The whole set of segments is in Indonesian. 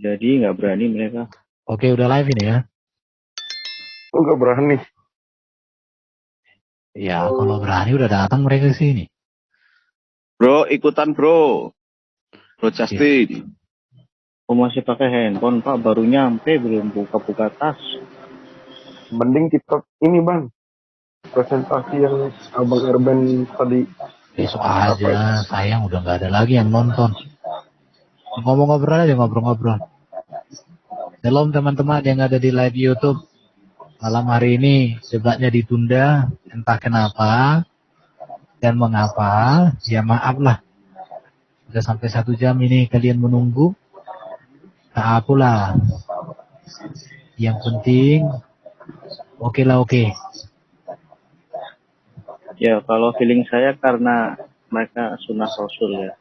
Jadi nggak berani mereka. Oke, udah live ini ya. Oh, nggak berani. Ya, kalau berani udah datang mereka ke sini. Bro, ikutan bro. Bro Justin. Oh, masih pakai handphone Pak, baru nyampe belum buka-buka tas. Mending kita ini Bang, presentasi yang Abang Erben tadi. Besok aja, sayang udah nggak ada lagi yang nonton. Ngomong-ngobrol aja, ngobrol-ngobrol. Shalom teman-teman yang ada di live YouTube. Malam hari ini debatnya ditunda, entah kenapa dan mengapa. Ya maaf lah, udah sampai 1 jam ini kalian menunggu. Tak apalah. Yang penting, oke lah oke. Ya kalau feeling saya karena mereka sunnah Rasul ya.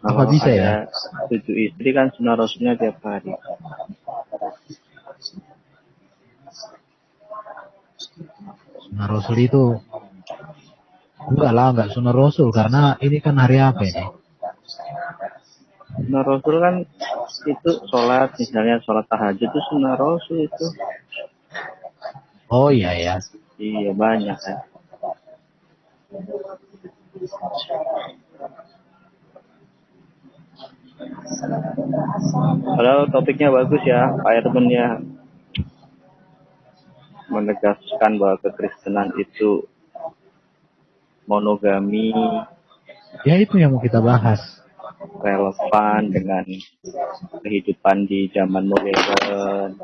Apa bisa ya? 7 istri kan sunnah Rasulnya tiap hari. Sunnah Rasul itu enggak sunnah Rasul karena ini kan hari apa ini? Sunnah Rasul kan itu sholat, misalnya sholat tahajud itu sunnah Rasul itu. Oh iya ya. Iya banyak ya. Padahal topiknya bagus ya, Pak Erben ya. Menegaskan bahwa kekristenan itu monogami, Ya itu yang mau kita bahas. relevan dengan kehidupan di zaman modern.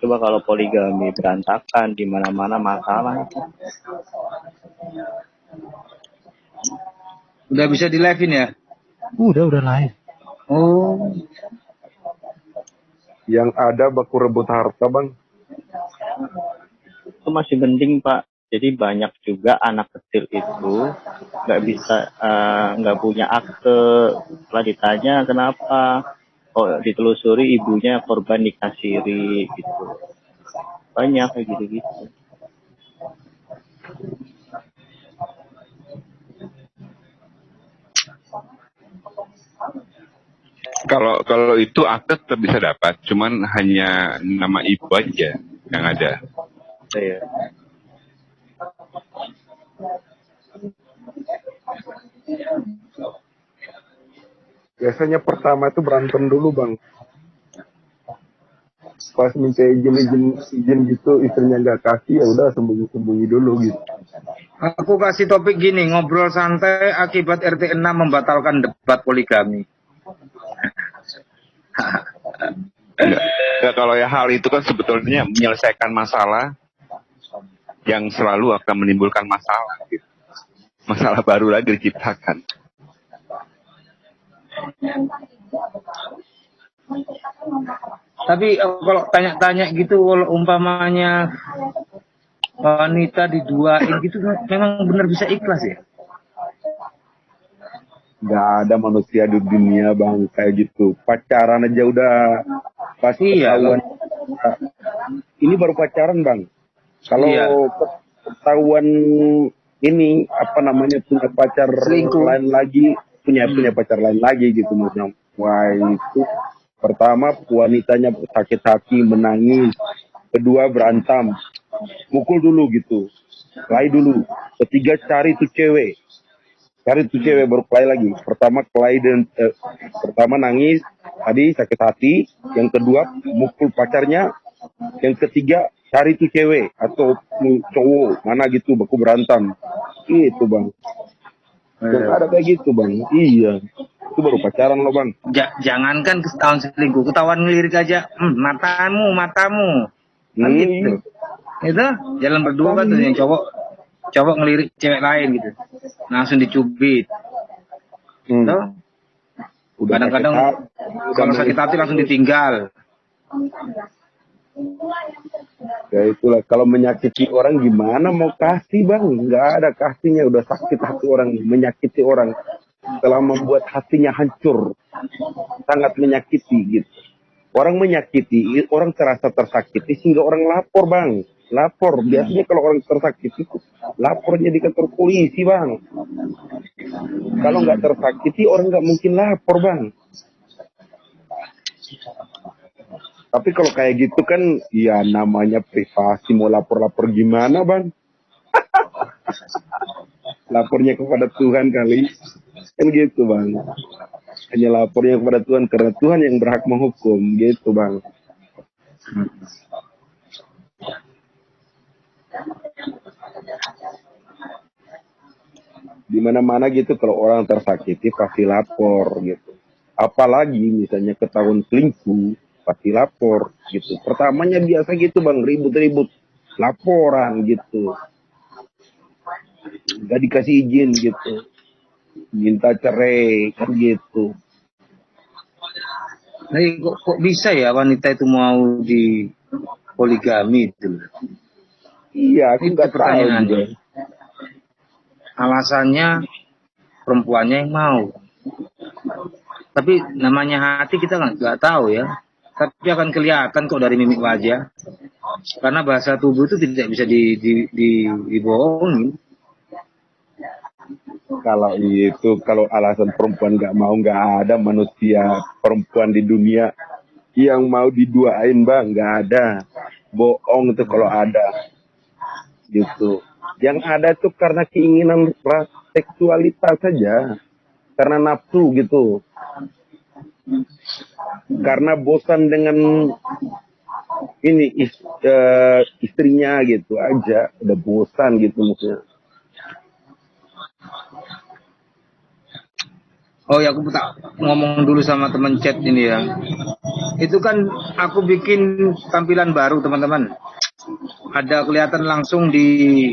Coba kalau poligami berantakan di mana-mana masalah. Udah bisa di live-in ya? Udah live. Oh. Yang ada baku rebut harta Bang. Itu masih penting Pak. Jadi banyak juga anak kecil itu nggak punya akte. Setelah ditanya kenapa, oh ditelusuri ibunya korban nikah siri gitu. Banyak kayak gitu-gitu. Kalau itu akte tetap bisa dapat, cuman hanya nama ibu aja yang ada. Iya. Biasanya pertama itu berantem dulu Bang. Pas minta izin gitu istrinya nggak kasih, ya udah sembunyi dulu gitu. Aku kasih topik gini, ngobrol santai akibat RT 6 membatalkan debat poligami. Ya, kalau ya hal itu kan sebetulnya menyelesaikan masalah yang selalu akan menimbulkan masalah gitu. Masalah baru lagi diciptakan. Tapi kalau tanya-tanya gitu, kalau umpamanya wanita diduain gitu, memang benar bisa ikhlas ya? Nggak ada manusia di dunia Bang kayak gitu. Pacaran aja udah pasti ketahuan. Ini baru pacaran Bang. Kalau ketahuan ini apa namanya punya pacar lain lagi, punya pacar lain lagi gitu maksudnya. Wah itu pertama wanitanya sakit hati menangis, kedua berantem, mukul dulu gitu, kelahi dulu, ketiga cari tuh cewek baru kelahi lagi. Pertama kelahi dan pertama nangis, tadi sakit hati, yang kedua mukul pacarnya, yang ketiga cari tuh cewek atau cowok mana gitu baku berantem. Itu Bang. Yang ada kayak gitu Bang. Iya. Itu baru pacaran loh Bang. Jangankan ketahuan selingkuh, ketahuan ngelirik aja, matamu. Kan gitu. Itu jalan berdua kan tuh yang cowok ngelirik cewek lain gitu. Langsung dicubit. Gitu. Kadang-kadang kalau sakit hati langsung ditinggal. Ya itulah, kalau menyakiti orang gimana mau kasih Bang? Nggak ada kasihnya, udah sakit hati orang, menyakiti orang. Telah membuat hatinya hancur, sangat menyakiti gitu. Orang menyakiti, orang terasa tersakiti sehingga orang lapor Bang. lapor. Biasanya kalau orang tersakiti lapornya di kantor polisi, Bang. Kalau nggak tersakiti orang nggak mungkin lapor, Bang. Tapi kalau kayak gitu kan, ya namanya privasi, mau lapor-lapor gimana, Bang? Lapornya kepada Tuhan kali. Kan gitu, Bang. Hanya lapornya kepada Tuhan, karena Tuhan yang berhak menghukum, gitu, Bang. Di mana-mana gitu kalau orang tersakiti pasti lapor gitu. Apalagi misalnya ketahuan selingkuh, pasti lapor gitu. Pertamanya biasa gitu, Bang, ribut-ribut, laporan gitu. Gak dikasih izin gitu, minta cerai kan gitu. Nah, kok bisa ya wanita itu mau di poligami itu? Iya, aku Itu nggak tahu pertanyaannya. juga. Alasannya perempuannya yang mau. Tapi namanya hati kita nggak tahu ya. Tapi akan kelihatan kok dari mimik wajah. Karena bahasa tubuh itu tidak bisa dibohongin. Kalau itu, kalau alasan perempuan nggak mau, nggak ada manusia perempuan di dunia yang mau diduain, Bang. Nggak ada. Bohong tuh kalau ada. Gitu. Yang ada tuh karena keinginan seksualitas saja. Karena nafsu gitu. Karena bosan dengan ini istrinya gitu aja. Udah bosan gitu maksudnya. Oh ya, aku tak ngomong dulu sama teman chat ini ya. Itu kan aku bikin tampilan baru, teman-teman. Ada kelihatan langsung di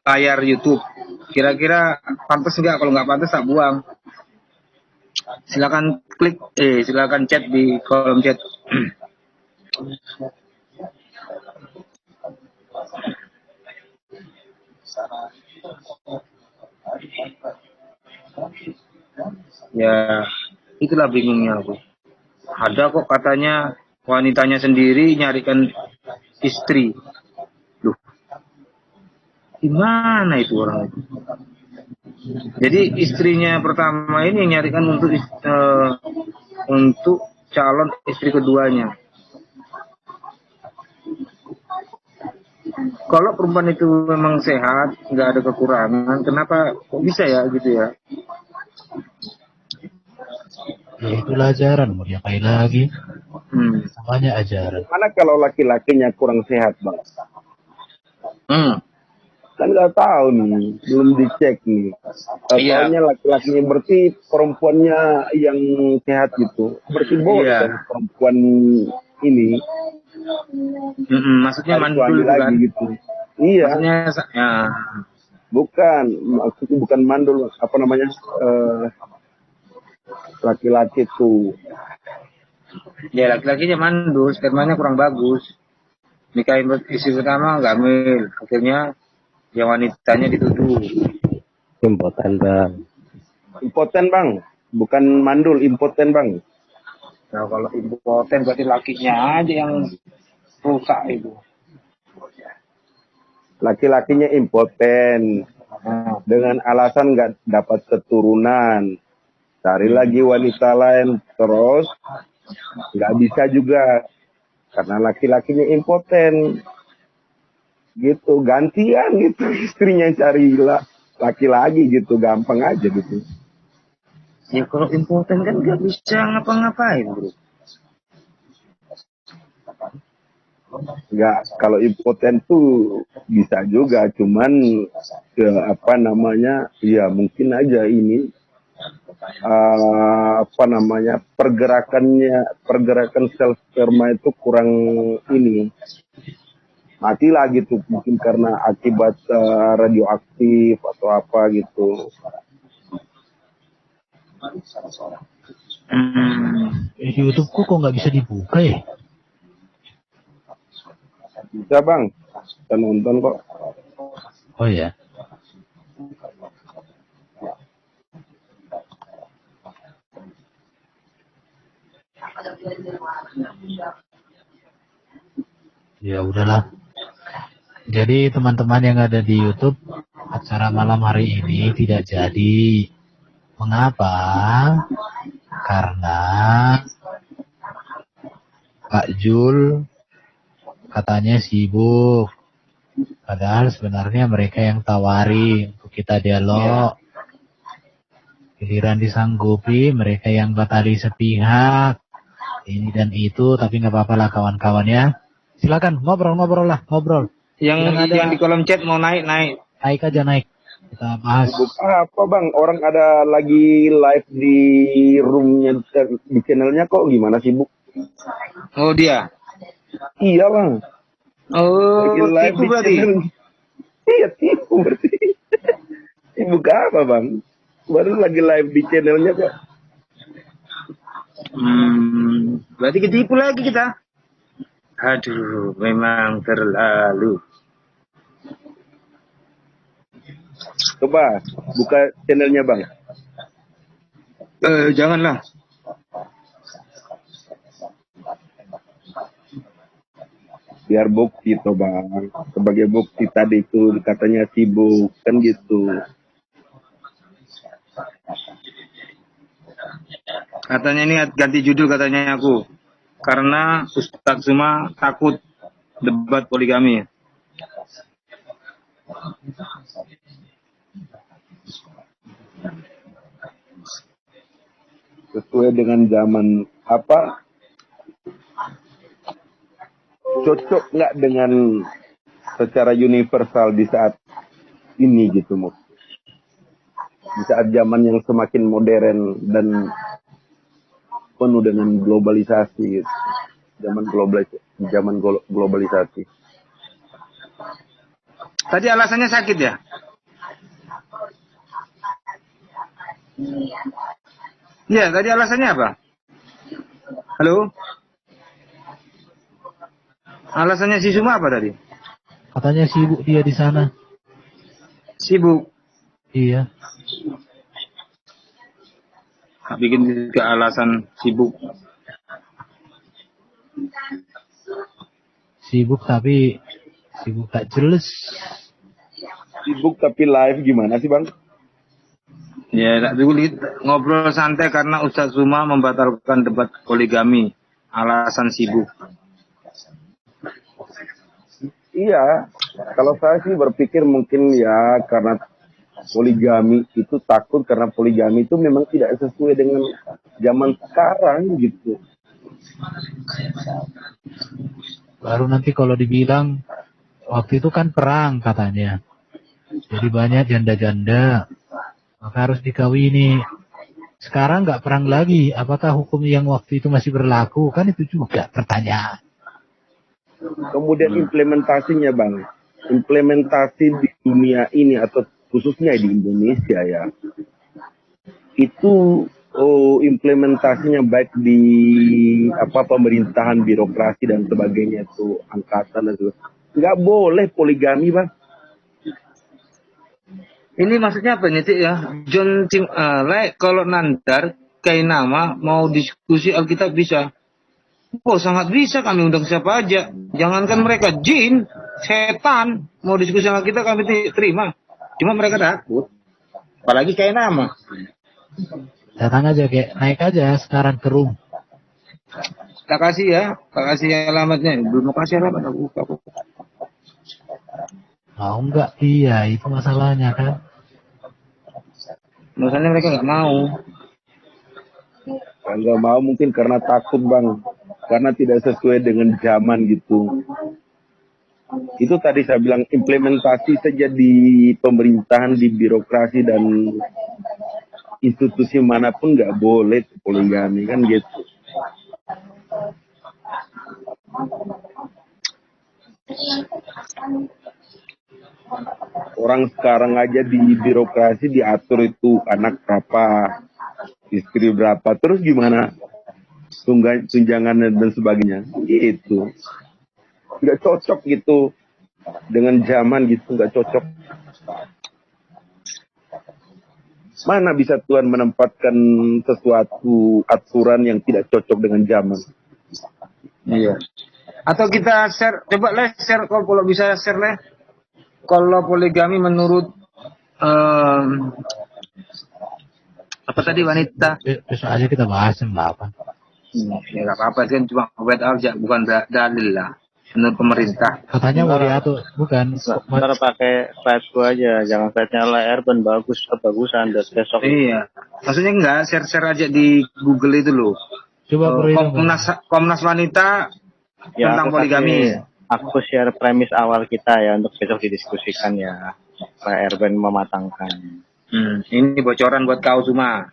layar YouTube. Kira-kira pantas nggak? Kalau nggak pantas tak buang. Silakan silakan chat di kolom chat. Ya, itulah bingungnya aku. Ada kok katanya wanitanya sendiri nyarikan istri. Loh, gimana itu orang itu? Jadi istrinya pertama ini yang nyarikan untuk calon istri keduanya. Kalau perempuan itu memang sehat, nggak ada kekurangan, kenapa kok bisa ya gitu ya? Ya itulah ajaran, mau diapain lagi? Namanya ajaran. Mana kalau laki-lakinya kurang sehat, Bang? Kan nggak tahu nih, belum dicek nih. Iya. Taunya laki-lakinya bersih, perempuannya yang sehat gitu. Berarti boleh Iya. dong perempuan ini Maksudnya cari mandul suami itu lagi kan? gitu. Iya, Maksudnya ya, bukan, maksudnya bukan mandul, apa namanya, laki-laki tuh. ya laki-lakinya mandul, spermanya kurang bagus. Nikahin istri pertama nggak hamil, akhirnya yang wanitanya dituduh. Impoten, Bang. Impoten, Bang, bukan mandul, impoten, Bang. Nah, kalau impoten berarti lakinya aja yang rusak itu. Laki-lakinya impoten dengan alasan nggak dapat keturunan, cari lagi wanita lain, terus nggak bisa juga karena laki-lakinya impoten gitu, gantian gitu istrinya cari laki lagi gitu, gampang aja gitu. Ya kalau impoten kan nggak bisa ngapa-ngapain, bro. Nggak, kalau impoten tuh bisa juga, cuman apa namanya, ya mungkin aja ini apa namanya, pergerakan sel sperma itu kurang ini, matilah gitu, mungkin karena akibat radioaktif atau apa gitu. Di YouTube kok nggak bisa dibuka ya? Bisa, Bang, kita nonton kok. Oh ya. Ya udahlah. Jadi teman-teman yang ada di YouTube, acara malam hari ini tidak jadi. Mengapa? Karena Pak Jul katanya sibuk. Padahal sebenarnya mereka yang tawari untuk kita dialog. Giliran disanggupi, mereka yang batali sepihak. Ini dan itu, tapi nggak apa-apa lah kawan-kawan ya. Silakan ngobrol lah. Yang di kolom chat mau naik. Naik aja. Kita bahas. Sibuk apa bang? Orang ada lagi live di roomnya, di channelnya kok gimana sibuk? Oh dia. Iya bang. Oh, Lagi live tipu di berarti. channel. Iya tipu berarti. Sibuk apa bang? Baru lagi live di channelnya kok. Berarti ketipu lagi kita. Aduh, memang terlalu. Coba buka channelnya bang. Janganlah. Biar bukti toh bang. Sebagai bukti tadi itu katanya sibuk kan gitu. Katanya ini ganti judul katanya aku. Karena Ustadz Zuma takut debat poligami. Sesuai dengan zaman apa? Cocok nggak dengan secara universal di saat ini gitu Mo? Di saat zaman yang semakin modern dan penuh dengan globalisasi gitu. Zaman globalisasi. Tadi alasannya sakit ya? Iya, tadi alasannya apa? Halo? Alasannya si Zuma apa tadi? Katanya sibuk dia di sana. Sibuk. Iya. Bikin juga alasan sibuk. Sibuk tak jelas. Sibuk tapi live gimana sih bang? Ya, tak dulu ngobrol santai karena Ustadz Zuma membatalkan debat poligami. Alasan sibuk. Iya, kalau saya sih berpikir mungkin ya karena poligami itu takut karena poligami itu memang tidak sesuai dengan zaman sekarang gitu. Baru nanti kalau dibilang waktu itu kan perang katanya. Jadi banyak janda-janda. Maka harus dikawini. Sekarang nggak perang lagi. Apakah hukum yang waktu itu masih berlaku? Kan itu juga pertanyaan. Kemudian implementasinya bang, implementasi di dunia ini atau khususnya di Indonesia ya, itu implementasinya baik di pemerintahan, birokrasi dan sebagainya itu angkatan dan sebagainya. Nggak boleh poligami bang. Ini maksudnya apa nih Cik, ya? John Tim kalau nandar kayak nama mau diskusi Alkitab bisa. Oh sangat bisa, kami undang siapa aja. Jangankan mereka, jin, setan mau diskusi sama kita kami terima. Cuma mereka takut. Apalagi kayak nama. Datang aja naik aja sekarang ke room. Tak kasih alamatnya. Belum mau kasih alamat aku. Mau nggak? Iya, itu masalahnya kan. Masalahnya mereka nggak mau. Nggak mau mungkin karena takut bang, karena tidak sesuai dengan zaman gitu. Itu tadi saya bilang implementasi saja di pemerintahan, di birokrasi dan institusi manapun nggak boleh poligami kan gitu. Orang sekarang aja di birokrasi diatur itu anak berapa, istri berapa, terus gimana tunjangan dan sebagainya gitu. Nggak cocok gitu dengan zaman gitu, nggak cocok. Mana bisa Tuhan menempatkan sesuatu aturan yang tidak cocok dengan zaman? Iya. Atau kita share, coba lah share kalau bisa share lah. Kalau poligami menurut apa tadi wanita? Besok aja kita bahas jam 8. Ya nggak apa-apa kan cuma wet aja bukan dalil lah menurut pemerintah. Katanya mau diatur, bukan. Ntar pakai slide aja, jangan slide-nya lah Erben, bagus kebagusan dan besok. Iya, maksudnya enggak share aja di Google itu loh. Coba Komnas wanita Ya, tentang poligami. Aku share premis awal kita ya untuk besok didiskusikan ya, Pak Erben mematangkan. Ini bocoran buat kau semua.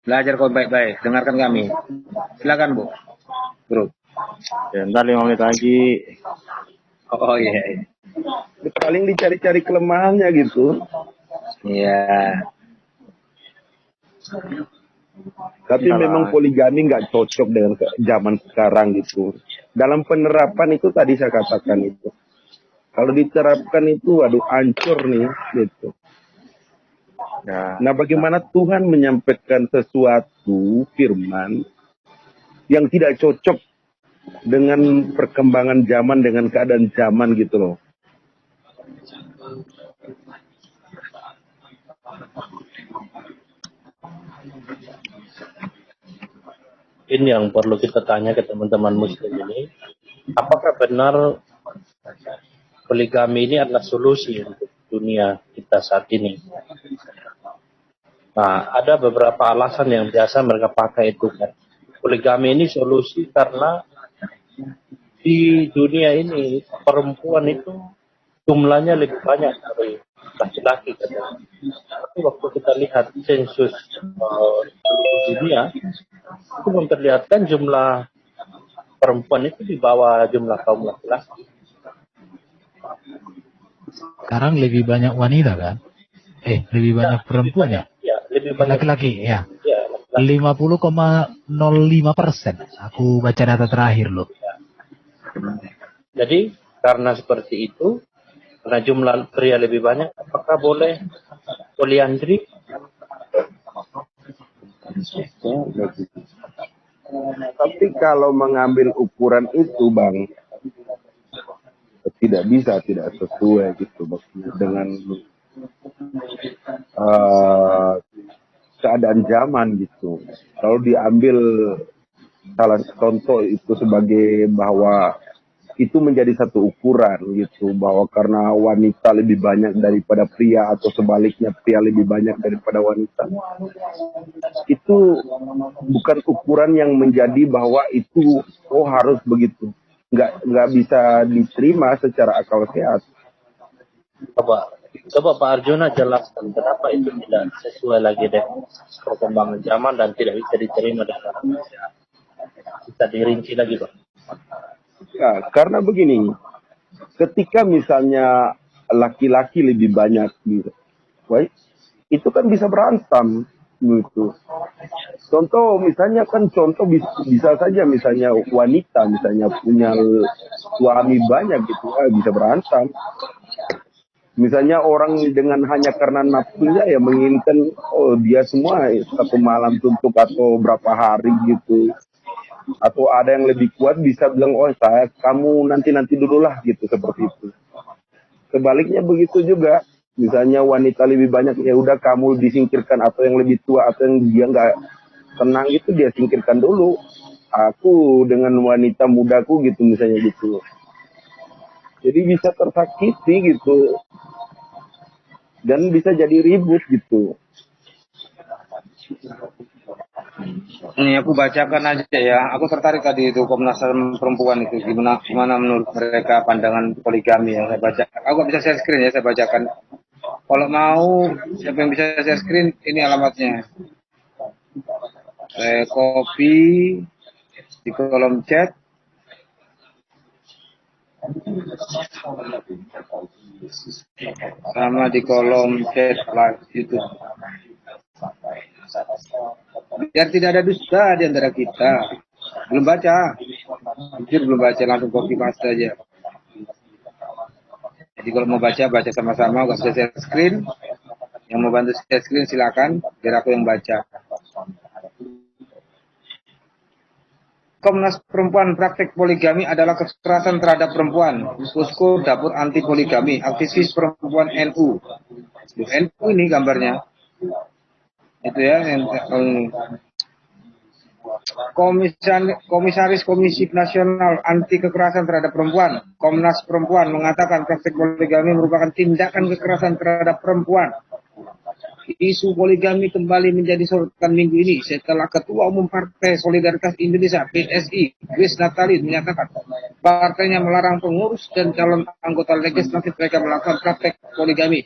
Belajar kau baik-baik, dengarkan kami. Silakan Bu, Bro. Ya, ntar 5 menit lagi. Oh iya. Paling dicari-cari kelemahannya gitu. Iya. Tapi memang poligami nggak cocok dengan zaman sekarang gitu. Dalam penerapan itu tadi saya katakan itu. Kalau diterapkan itu, waduh hancur nih gitu. Ya. Nah, bagaimana Tuhan menyampaikan sesuatu firman yang tidak cocok dengan perkembangan zaman, dengan keadaan zaman gitu loh. Ini yang perlu kita tanya ke teman-teman muslim ini, apakah benar poligami ini adalah solusi untuk dunia kita saat ini? Nah, ada beberapa alasan yang biasa mereka pakai itu kan. Poligami ini solusi karena di dunia ini perempuan itu jumlahnya lebih banyak dari laki-laki katanya. Tapi waktu kita lihat sensus seluruh dunia itu memperlihatkan jumlah perempuan itu di bawah jumlah kaum laki-laki. Sekarang lebih banyak wanita kan? Lebih banyak perempuan ya? Ya, lebih banyak laki-laki ya. Ya, 50,05%. Aku baca data terakhir loh. jadi karena seperti itu, karena jumlah pria lebih banyak, apakah boleh poliandri? Tapi kalau mengambil ukuran itu, Bang, tidak sesuai gitu dengan keadaan zaman gitu. Kalau diambil salah contoh itu sebagai bahwa itu menjadi satu ukuran gitu, bahwa karena wanita lebih banyak daripada pria atau sebaliknya pria lebih banyak daripada wanita, itu bukan ukuran yang menjadi bahwa itu harus begitu. Nggak bisa diterima secara akal sehat. Coba Pak Arjuna jelaskan kenapa itu tidak sesuai lagi dengan perkembangan zaman dan tidak bisa diterima dengan akal sehat. Bisa dirinci lagi, Pak. Ya, karena begini, ketika misalnya laki-laki lebih banyak gitu, itu kan bisa berantem gitu. Contoh misalnya bisa saja misalnya wanita misalnya punya suami banyak gitu, bisa berantem. Misalnya orang dengan hanya karena nafsunya ya menginginkan dia semua satu malam suntuk atau berapa hari gitu. Atau ada yang lebih kuat bisa bilang kamu nanti dulu lah gitu, seperti itu. Sebaliknya begitu juga, misalnya wanita lebih banyak ya udah kamu disingkirkan, atau yang lebih tua atau yang dia nggak tenang itu dia singkirkan dulu. Aku dengan wanita mudaku gitu misalnya gitu. Jadi bisa tersakiti gitu. Dan bisa jadi ribut gitu. Ini aku bacakan aja ya. Aku tertarik tadi itu Komnas HAM perempuan itu gimana menurut mereka pandangan poligami ya. Saya baca. Aku bisa share screen ya, saya bacakan. Kalau mau siapa yang bisa share screen, ini alamatnya. Saya copy di kolom chat. Sama di kolom chat live YouTube. Biar tidak ada dusta di antara kita. Belum baca. Jujur belum baca, langsung copy paste aja. Jadi kalau mau baca sama-sama, nggak bisa share screen. Yang mau bantu share screen silakan, biar aku yang baca. Komnas Perempuan, praktek poligami adalah kekerasan terhadap perempuan. Posko Dapur Anti Poligami, aktivis perempuan NU. NU ini gambarnya. Itu ya, yang Komisaris Komisi Nasional Anti Kekerasan Terhadap Perempuan, Komnas Perempuan, mengatakan praktek poligami merupakan tindakan kekerasan terhadap perempuan. Isu poligami kembali menjadi sorotan minggu ini setelah Ketua Umum Partai Solidaritas Indonesia (PSI) Grace Natali menyatakan partainya melarang pengurus dan calon anggota legislatif mereka melakukan praktek poligami.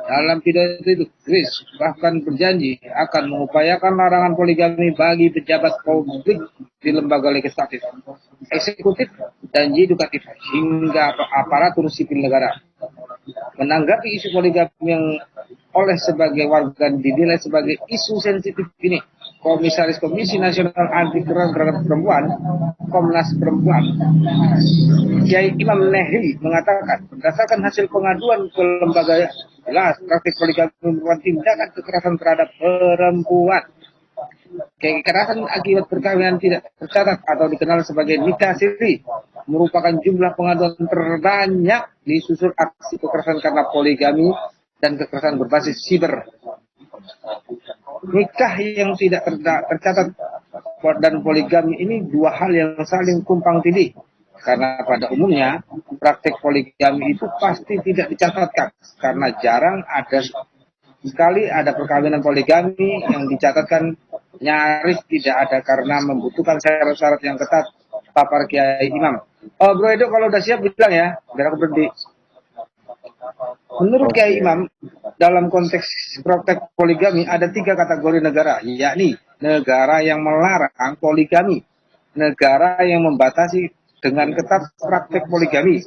Dalam pidato itu, Grace bahkan berjanji akan mengupayakan larangan poligami bagi pejabat publik di lembaga legislatif, eksekutif, dan yudikatif hingga aparatur sipil negara. Menanggapi isu poligami yang oleh sebagai warga dinilai sebagai isu sensitif ini, Komisaris Komisi Nasional Anti Kekerasan Terhadap Perempuan, Komnas Perempuan, Kiai Imam Nehri mengatakan, berdasarkan hasil pengaduan ke lembaga jelas praktik poligami merupakan tindakan kekerasan terhadap perempuan. Kekerasan akibat perkawinan tidak tercatat atau dikenal sebagai nikah siri merupakan jumlah pengaduan terbanyak disusul aksi kekerasan karena poligami dan kekerasan berbasis siber. Nikah yang tidak tercatat dan poligami ini dua hal yang saling tumpang tindih. Karena pada umumnya praktek poligami itu pasti tidak dicatatkan karena jarang sekali ada perkawinan poligami yang dicatatkan, nyaris tidak ada karena membutuhkan syarat-syarat yang ketat, papar Kiai Imam. Bro Edo kalau udah siap bilang ya, biar aku berhenti. Menurut Kiai Imam, dalam konteks praktek poligami ada 3 kategori negara, yakni negara yang melarang poligami, negara yang membatasi dengan ketat praktek poligami,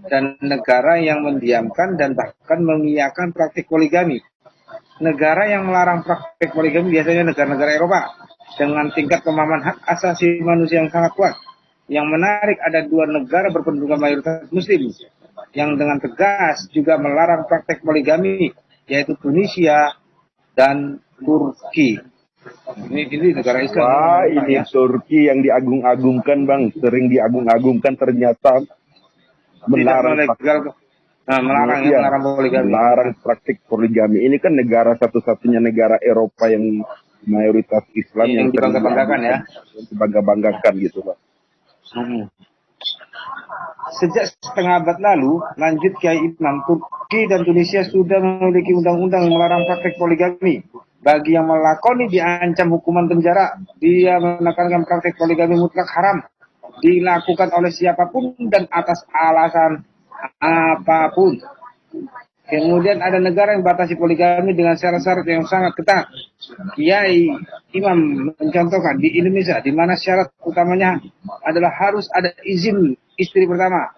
dan negara yang mendiamkan dan bahkan mengiyakan praktek poligami. Negara yang melarang praktek poligami biasanya negara-negara Eropa dengan tingkat pemahaman hak asasi manusia yang sangat kuat. Yang menarik, ada 2 negara berpenduduk mayoritas Muslim yang dengan tegas juga melarang praktek poligami, yaitu Tunisia dan Turki. Ini negara Islam. Wah, ini ya. Turki yang diagung-agungkan, Bang, sering diagung-agungkan ternyata melarang melarang poligami. Melarang praktik poligami. Ini kan negara satu-satunya negara Eropa yang mayoritas Islam yang dibangga-banggakan ya. Dibangga-banggakan gitu, Pak. Sejak setengah abad lalu, lanjut Kiai Imam, Turki dan Tunisia sudah memiliki undang-undang melarang praktek poligami. Bagi yang melakoni diancam hukuman penjara. Dia menekankan praktek poligami mutlak haram, dilakukan oleh siapapun dan atas alasan apapun. Kemudian ada negara yang batasi poligami dengan syarat-syarat yang sangat ketat. Kiai Imam mencontohkan di Indonesia, di mana syarat utamanya adalah harus ada izin istri pertama.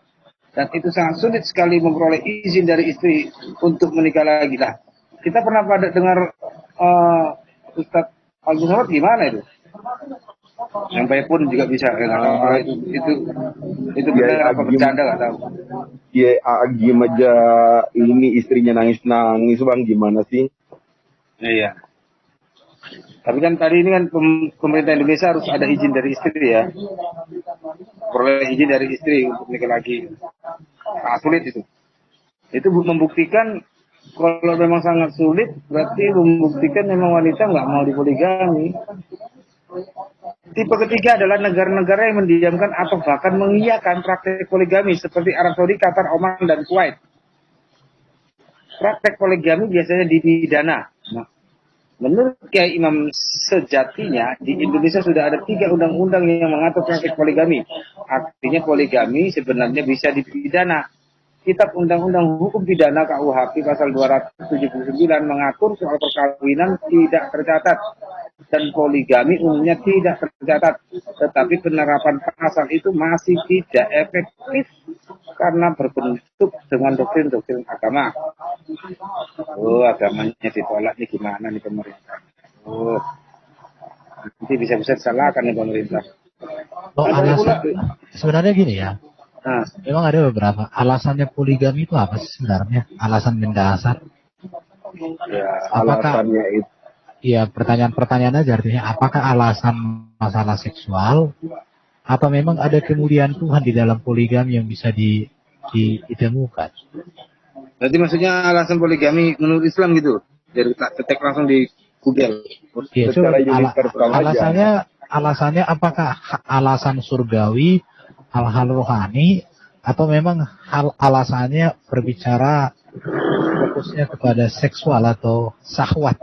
Dan itu sangat sulit sekali memperoleh izin dari istri untuk menikah lagi. Lah, kita pernah pada dengar Ustadz Al-Muhammad gimana itu? Yang baik pun juga bisa. Itu benar apa bercanda nggak tahu. Ya, Agim aja ini istrinya nangis-nangis, Bang, gimana sih? Iya. Tapi kan tadi ini kan pemerintah Indonesia harus ada izin dari istri ya. Peroleh izin dari istri untuk menikah lagi. Sangat sulit itu. Itu membuktikan kalau memang sangat sulit, berarti membuktikan memang wanita nggak mau dipoligami. Tipe ketiga adalah negara-negara yang mendiamkan atau bahkan mengiyakan praktek poligami seperti Arab Saudi, Qatar, Oman, dan Kuwait. Praktek poligami biasanya dipidana. Nah, menurut Kiai Imam, sejatinya di Indonesia sudah ada 3 undang-undang yang mengatur praktek poligami. Artinya poligami sebenarnya bisa dipidana. Kitab Undang-Undang Hukum Pidana KUHP pasal 279 mengatur soal perkawinan tidak tercatat dan poligami umumnya tidak tercatat. Tetapi penerapan pasal itu masih tidak efektif karena berbentuk dengan doktrin-doktrin agama. Agamanya ditolak nih, gimana nih pemerintah? Nanti bisa-bisa disalahkan nih pemerintah. Sebenarnya gini ya. Memang ada beberapa alasannya poligami itu apa sih sebenarnya? Alasan mendasar. Ya, alasannya itu. Iya, pertanyaan aja artinya apakah alasan masalah seksual Apa memang ada kemuliaan Tuhan di dalam poligami yang bisa ditemukan? Berarti maksudnya alasan poligami menurut Islam gitu? Jadi tak ketik langsung di Google. Ya, coba alasannya apakah alasan surgawi, hal-hal rohani, atau memang alasannya berbicara fokusnya kepada seksual atau syahwat?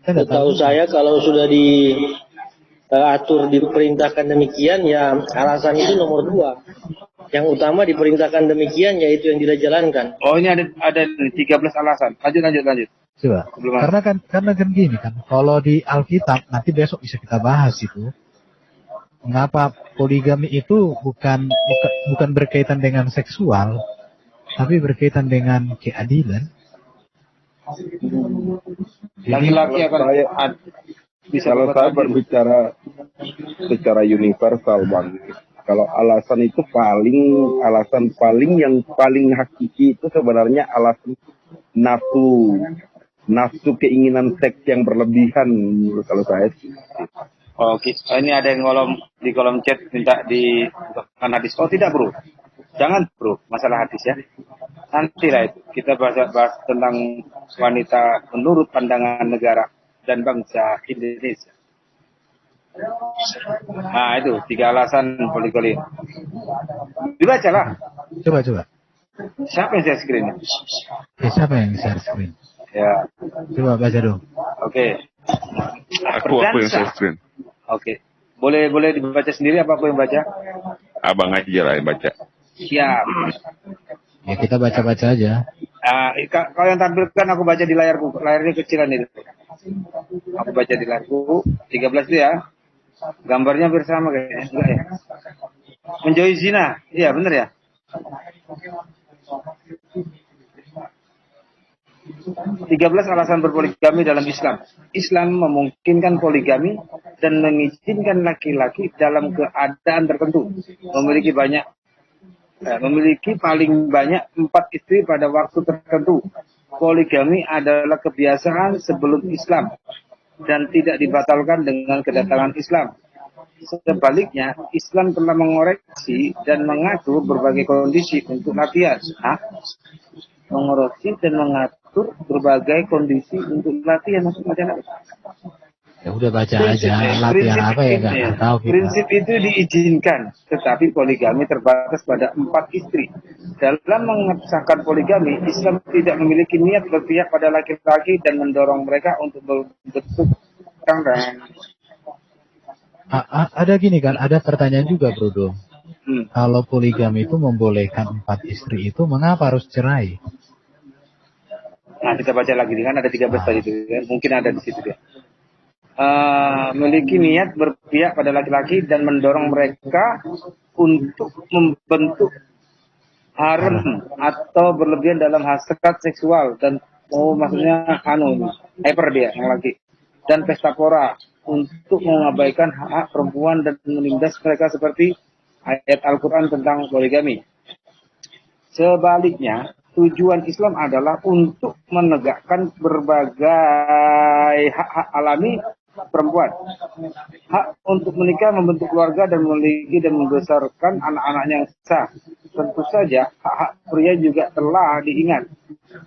Tahu saya kalau sudah diatur diperintahkan demikian, ya alasan itu nomor 2. Yang utama diperintahkan demikian, yaitu yang tidak jalankan. Oh, ini ada 13 alasan. Lanjut. Coba. Karena kan gini kan, kalau di Alkitab nanti besok bisa kita bahas itu. Mengapa poligami itu bukan berkaitan dengan seksual, tapi berkaitan dengan keadilan. Laki-laki akan bisa. Kalau saya berbicara secara universal, Bang. Kalau alasan itu alasan paling yang paling hakiki itu sebenarnya alasan nafsu keinginan seks yang berlebihan, kalau saya sih. Oke, ini ada yang di kolom chat minta dibukakan hadis. Oh tidak bro, jangan bro, masalah hadis ya. Nantilah itu kita bahas tentang wanita menurut pandangan negara dan bangsa Indonesia. Nah itu 3 alasan poligami. Dibacalah. Coba. Siapa yang share screen? Siapa yang share screen? Ya. Coba baca dong. Oke. Aku yang share screen. Oke. Boleh dibaca sendiri apa aku yang baca? Abang aja lah yang baca. Siap. Ya kita baca-baca aja. Kalau yang tampilkan aku baca di layarku. Layarnya kecilan itu. Aku baca di layarku. 13 itu ya. Gambarnya bersama kayaknya. Enggak ya? Menjauhi zina. Iya benar ya? 13 alasan berpoligami dalam Islam. Islam memungkinkan poligami dan mengizinkan laki-laki dalam keadaan tertentu memiliki paling banyak 4 istri pada waktu tertentu. Poligami adalah kebiasaan sebelum Islam dan tidak dibatalkan dengan kedatangan Islam. Sebaliknya, Islam telah mengoreksi dan mengatur berbagai kondisi untuk latihan. Mengoreksi dan mengatur berbagai kondisi untuk latihan maksudnya. Ya udah baca aja, latihan apa ya nggak tahu kita. Prinsip itu diizinkan, tetapi poligami terbatas pada 4 istri. Dalam mengesahkan poligami, Islam tidak memiliki niat berpihak pada laki-laki dan mendorong mereka untuk berbentuk tangga. Ada gini kan, ada pertanyaan juga Bro Dom. Kalau poligami itu membolehkan 4 istri itu, mengapa harus cerai? Nah kita baca lagi kan ada 13 tadi itu kan? Mungkin ada di situ ya. Memiliki niat berpihak pada laki-laki dan mendorong mereka untuk membentuk harem atau berlebihan dalam hasrat seksual dan maksudnya hyper dia yang laki dan pesta pora untuk mengabaikan hak perempuan dan menindas mereka seperti ayat Al-Quran tentang poligami. Sebaliknya, tujuan Islam adalah untuk menegakkan berbagai hak-hak alami perempuan. Hak untuk menikah, membentuk keluarga, dan memiliki dan membesarkan anak-anaknya yang sah. Tentu saja, hak-hak pria juga telah diingat.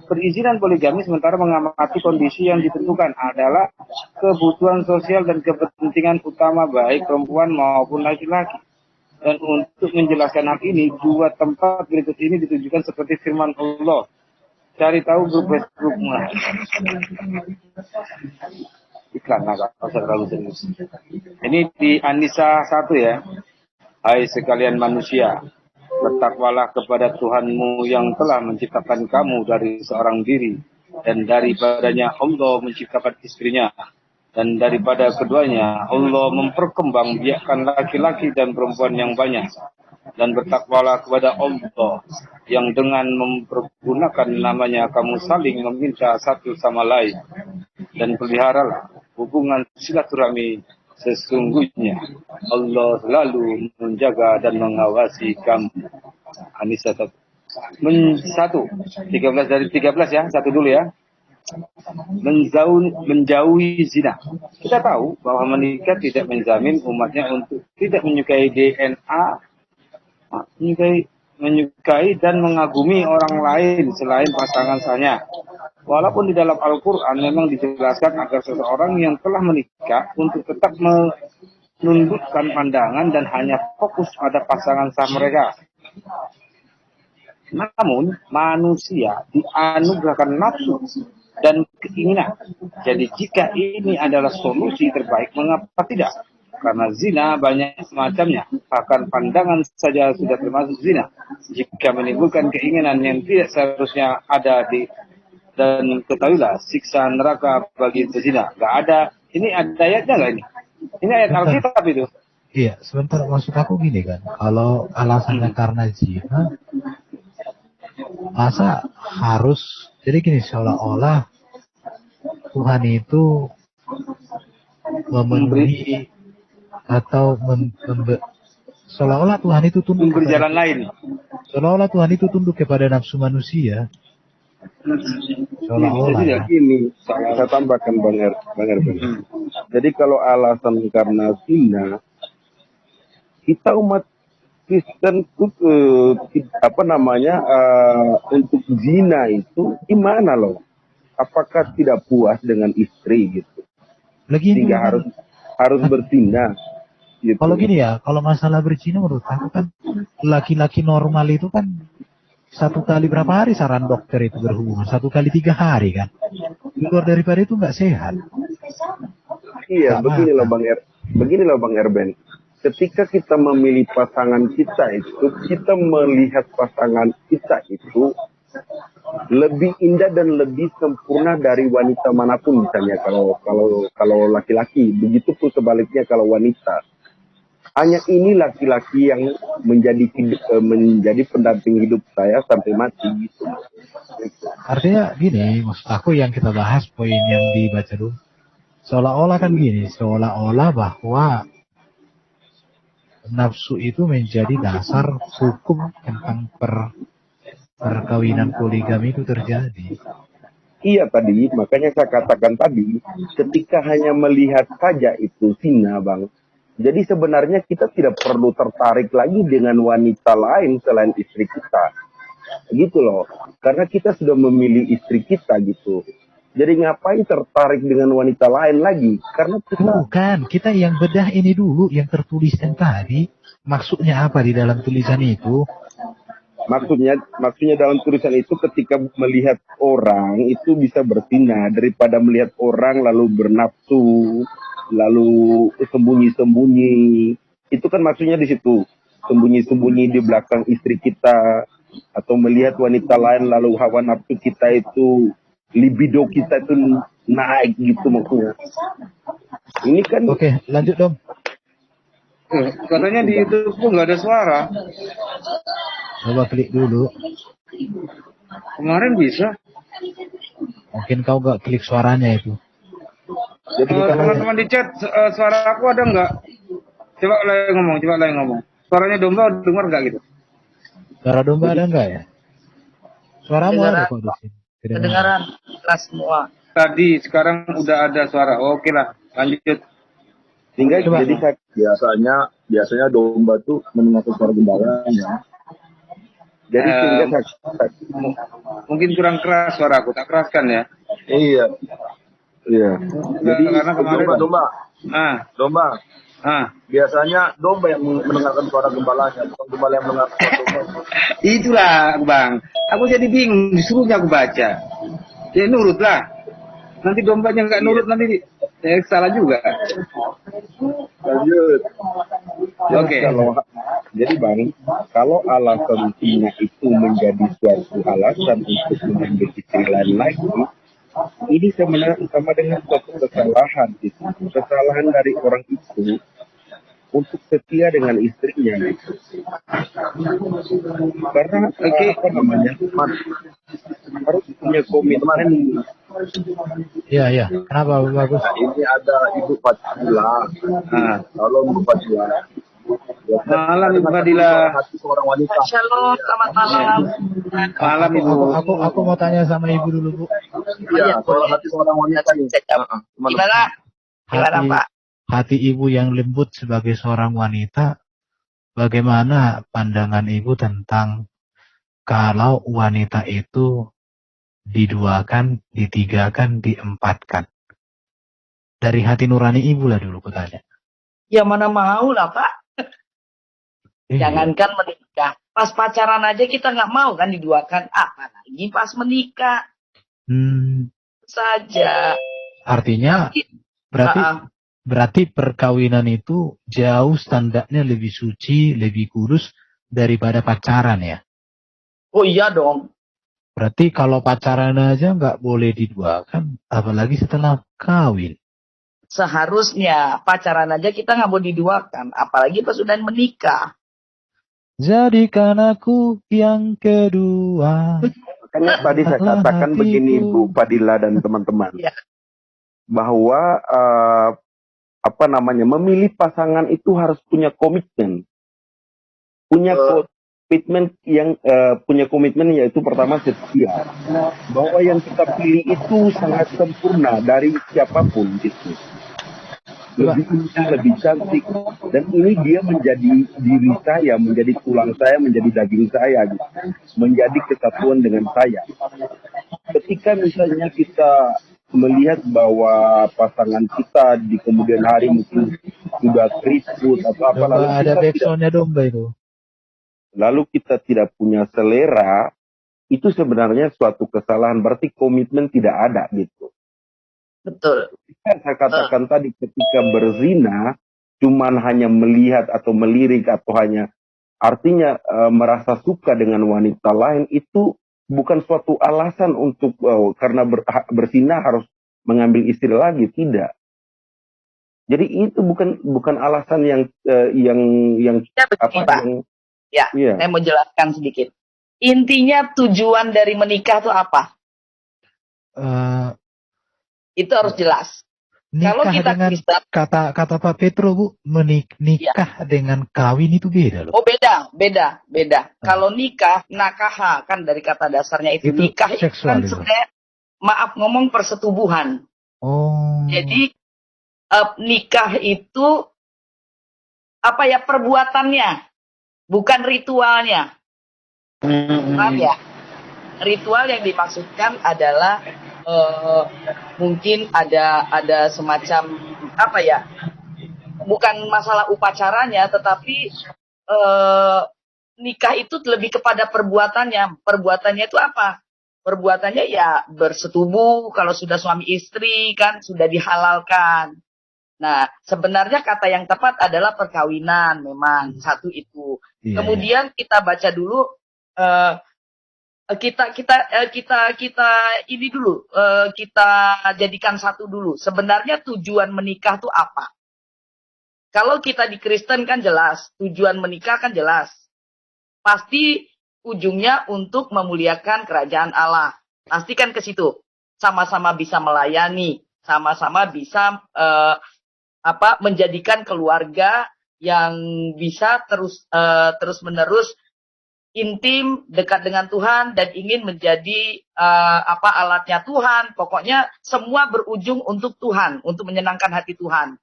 Perizinan poligami sementara mengamati kondisi yang ditentukan adalah kebutuhan sosial dan kepentingan utama baik perempuan maupun laki-laki. Dan untuk menjelaskan hal ini, 2 tempat berikut ini ditujukan seperti firman Allah. Cari tahu grup Facebook. Iklan agak terlalu serius. Ini di An-Nisa 1 ya. Hai sekalian manusia, bertakwalah kepada Tuhanmu yang telah menciptakan kamu dari seorang diri, dan daripadanya Allah menciptakan istrinya, dan daripada keduanya Allah memperkembangbiakkan laki-laki dan perempuan yang banyak. Dan bertakwalah kepada Allah yang dengan mempergunakan namanya kamu saling meminta satu sama lain, dan peliharalah hubungan silaturahmi. Sesungguhnya Allah selalu menjaga dan mengawasi kamu. An-Nisa 1. 13 dari 13 ya, 1 dulu ya. menjauhi zina. Kita tahu bahwa menikah tidak menjamin umatnya untuk tidak menyukai DNA, menyukai dan mengagumi orang lain selain pasangan saya. Walaupun di dalam Al-Quran memang dijelaskan agar seseorang yang telah menikah untuk tetap menundukkan pandangan dan hanya fokus pada pasangan sah mereka. Namun manusia dianugerahkan nafsu dan keinginan. Jadi jika ini adalah solusi terbaik, mengapa tidak? Karena zina banyak semacamnya. Bahkan pandangan saja sudah termasuk zina. Jika menimbulkan keinginan yang tidak seharusnya ada dan ketahuilah siksa neraka bagi pezina. Gak ada. Ini ada ayatnya nggak ini? Ini ayat Alkitab itu. Iya, sebentar, maksud aku gini kan. Kalau alasannya karena zina, masa harus, jadi gini, seolah-olah Tuhan itu memenuhi atau seolah-olah Tuhan itu tunduk memberi jalan lain. Seolah-olah Tuhan itu tunduk kepada nafsu manusia. Seolah-olah. Jadi gini, saya tambahkan Bang Erben. Jadi kalau alasan karena zina, kita umat Kristen untuk zina itu gimana loh? Apakah tidak puas dengan istri gitu? Sehingga harus berzina. Gitu. Kalau gini ya, kalau masalah berzina menurut aku kan laki-laki normal itu kan 1 kali berapa hari saran dokter itu berhubungan? 1 kali 3 hari kan? Di luar daripada itu nggak sehat. Iya, begini loh Bang Erben. Ketika kita memilih pasangan kita itu, kita melihat pasangan kita itu lebih indah dan lebih sempurna dari wanita manapun misalnya kalau laki-laki. Begitupun sebaliknya kalau wanita. Hanya ini laki-laki yang menjadi pendamping hidup saya sampai mati gitu. Artinya gini, maksud aku yang kita bahas poin yang dibaca dulu. Seolah-olah kan gini, seolah-olah bahwa nafsu itu menjadi dasar hukum tentang perkawinan poligami itu terjadi. Iya tadi, makanya saya katakan tadi, ketika hanya melihat saja itu zina, Bang. Jadi sebenarnya kita tidak perlu tertarik lagi dengan wanita lain selain istri kita. Gitu loh. Karena kita sudah memilih istri kita gitu. Jadi ngapain tertarik dengan wanita lain lagi? Karena kita yang bedah ini dulu, yang tertuliskan tadi. Maksudnya apa di dalam tulisan itu? Maksudnya dalam tulisan itu ketika melihat orang itu bisa berzina daripada melihat orang lalu bernafsu, lalu sembunyi-sembunyi. Itu kan maksudnya di situ. Sembunyi-sembunyi di belakang istri kita atau melihat wanita lain lalu hawa nafsu kita itu, libido kita itu naik gitu maksudnya. Ini kan Oke, lanjut dong. Katanya di YouTube pun nggak ada suara. Coba klik dulu. Kemarin bisa. Mungkin kau gak klik suaranya itu. jadi Teman-teman di chat, suara aku ada nggak? Coba lagi ngomong. Suaranya domba dengar nggak gitu? Suara domba ada enggak ya? Suaramu ada kok di sini. Kedengaran kelas semua. Tadi, sekarang udah ada suara. Oke lah, lanjut. Sehingga Coba. jadi biasanya domba tuh mendengarkan suara gembalanya. Jadi sehingga Mungkin kurang keras suara aku, tak keraskan ya. iya. Jadi karena kemarin Domba. Biasanya domba yang mendengarkan suara gembalanya, bukan gembala yang mendengarkan suara domba. Itulah Bang, aku jadi bingung, disuruhnya aku baca. Ya nurutlah. Nanti dombanya nggak nurut nanti salah juga. Lanjut. Oke. Jadi Bang, kalau alasan zina itu menjadi suatu alasan untuk mengambil istri lain lagi, ini sebenarnya sama dengan suatu kesalahan itu. Kesalahan dari orang itu untuk setia dengan istrinya gitu. Karena harus punya komitmen. Iya. Kenapa bagus? Ini ada Ibu Fatila. Kalau Ibu Fatila, Malam Ibu Fadila. Hati seorang wanita. Shalom, selamat malam. Malam Ibu. Aku mau tanya sama ibu dulu, Bu. Iya, soal hati seorang wanita nih. Gimana? Gimana, Hati, Pak? hati ibu yang lembut sebagai seorang wanita, bagaimana pandangan ibu tentang kalau wanita itu diduakan, ditigakan, diempatkan? Dari hati nurani ibu lah dulu kutanya. Ya mana mau lah, Pak. Iya. Jangankan menikah. Pas pacaran aja kita nggak mau kan diduakan. Apalagi pas menikah saja. Artinya berarti perkawinan itu jauh standarnya lebih suci, lebih kudus daripada pacaran ya. Oh iya dong. Berarti kalau pacaran aja nggak boleh diduakan, apalagi setelah kawin. Seharusnya pacaran aja kita nggak mau diduakan. Apalagi pas sudah menikah. Jadikan aku yang kedua. Makanya tadi saya katakan begini Bu Fadila dan teman-teman. Ya. Bahwa memilih pasangan itu harus punya komitmen. Punya komitmen yaitu pertama setia. Bahwa yang kita pilih itu sangat sempurna dari siapapun gitu. Lebih indah, lebih cantik, dan ini dia menjadi diri saya, menjadi tulang saya, menjadi daging saya, gitu. Menjadi kesatuan dengan saya. Ketika misalnya kita melihat bahwa pasangan kita di kemudian hari mungkin sudah keriput atau apa, lalu Ada backsoundnya domba itu. Lalu kita tidak punya selera, itu sebenarnya suatu kesalahan, berarti komitmen tidak ada gitu. Betul. Saya katakan tadi ketika berzina cuman hanya melihat atau melirik atau hanya artinya merasa suka dengan wanita lain, itu bukan suatu alasan untuk karena berzina harus mengambil istri lagi, tidak. Jadi itu bukan alasan yang Ya, begini, Pak. Iya. Saya mau jelaskan sedikit. Intinya tujuan dari menikah itu apa? Itu harus jelas. Kalau kita dengan Kristen, kata Pak Petro, Bu, nikah dengan kawin itu beda loh. oh beda. Kalau nikah, nakaha kan dari kata dasarnya itu nikah itu kan sebenarnya, maaf ngomong, persetubuhan. Oh. Jadi nikah itu perbuatannya, bukan ritualnya. Paham ya? Ritual yang dimaksudkan adalah mungkin ada semacam bukan masalah upacaranya, tetapi nikah itu lebih kepada perbuatannya. Perbuatannya itu apa? Perbuatannya ya bersetubuh, kalau sudah suami istri kan sudah dihalalkan. Nah, sebenarnya kata yang tepat adalah perkawinan, memang satu itu. Kemudian kita baca dulu, kita jadikan satu dulu. Sebenarnya tujuan menikah itu apa? Kalau kita di Kristen kan jelas, tujuan menikah kan jelas. Pasti ujungnya untuk memuliakan kerajaan Allah. Pasti kan ke situ. Sama-sama bisa melayani, sama-sama bisa menjadikan keluarga yang bisa terus-menerus intim, dekat dengan Tuhan, dan ingin menjadi alatnya Tuhan. Pokoknya semua berujung untuk Tuhan, untuk menyenangkan hati Tuhan.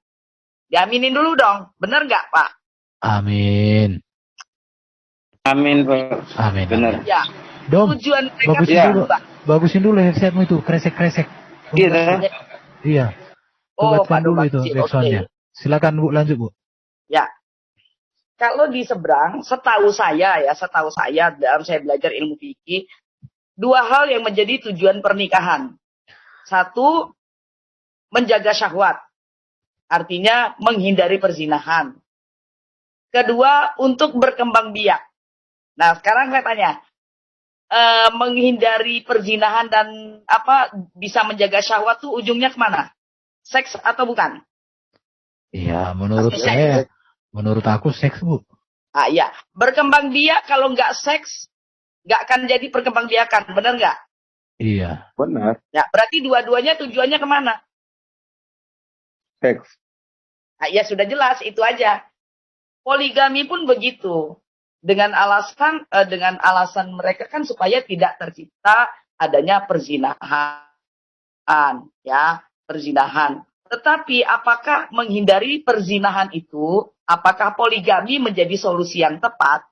Diaminin dulu dong, benar nggak Pak? Amin. Amin, Pak. Amin. Benar. Ya. Dom, Tujuan mereka bagusin dulu headsetmu itu, kresek-kresek. Iya. Buatkan dulu itu backsoundnya. Silakan Bu, lanjut Bu. Ya. Kalau di seberang, setahu saya dalam saya belajar ilmu fikih, dua hal yang menjadi tujuan pernikahan. Satu, menjaga syahwat. Artinya menghindari perzinahan. Kedua, untuk berkembang biak. Nah, sekarang saya tanya, menghindari perzinahan dan bisa menjaga syahwat tuh ujungnya kemana? Seks atau bukan? Iya, menurut aku seks, Bu. Iya. Berkembang biak kalau nggak seks, nggak akan jadi perkembang biakan, benar nggak? Iya. Benar. Ya, berarti dua-duanya tujuannya kemana? Seks. Ya sudah jelas, itu aja. Poligami pun begitu. Dengan alasan mereka kan supaya tidak tercipta adanya perzinahan, ya, perzinahan. Tetapi apakah menghindari perzinahan itu, apakah poligami menjadi solusi yang tepat?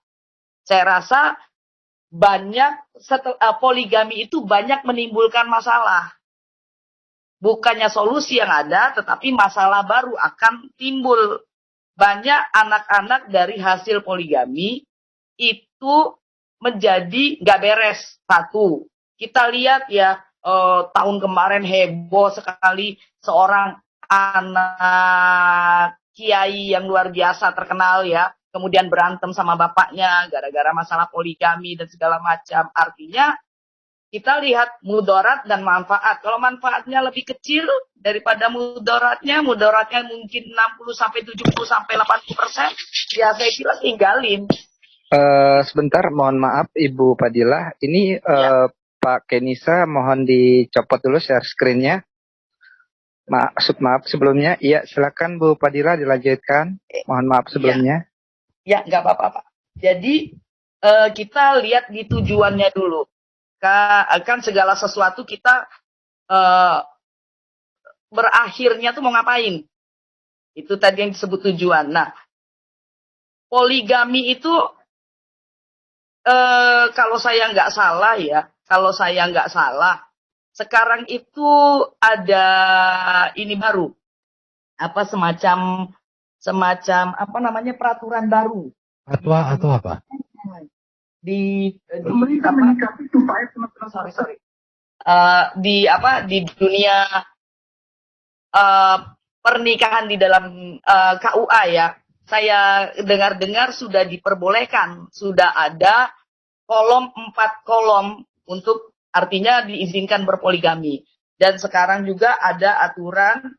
Saya rasa poligami itu banyak menimbulkan masalah. Bukannya solusi yang ada, tetapi masalah baru akan timbul. Banyak anak-anak dari hasil poligami itu menjadi nggak beres. Satu, kita lihat ya, tahun kemarin heboh sekali seorang anak kiai yang luar biasa terkenal ya, kemudian berantem sama bapaknya gara-gara masalah poligami dan segala macam. Artinya kita lihat mudarat dan manfaat. Kalau manfaatnya lebih kecil daripada mudaratnya mungkin 60 sampai 70 sampai 80%, ya saya kira tinggalin. Sebentar, mohon maaf Ibu Fadilah. Ini Pak Kenisa mohon dicopot dulu share screen-nya. Maaf sebelumnya. Iya, silakan Bu Fadilah dilanjutkan. Mohon maaf sebelumnya. Ya, nggak apa-apa. Jadi kita lihat di tujuannya dulu. Kan segala sesuatu kita berakhirnya tuh mau ngapain? Itu tadi yang disebut tujuan. Nah, poligami itu kalau saya nggak salah, sekarang itu ada ini baru, semacam apa namanya, peraturan baru. Atau apa? Di dunia pernikahan di dalam KUA ya, saya dengar sudah diperbolehkan, sudah ada 4 kolom untuk artinya diizinkan berpoligami. Dan sekarang juga ada aturan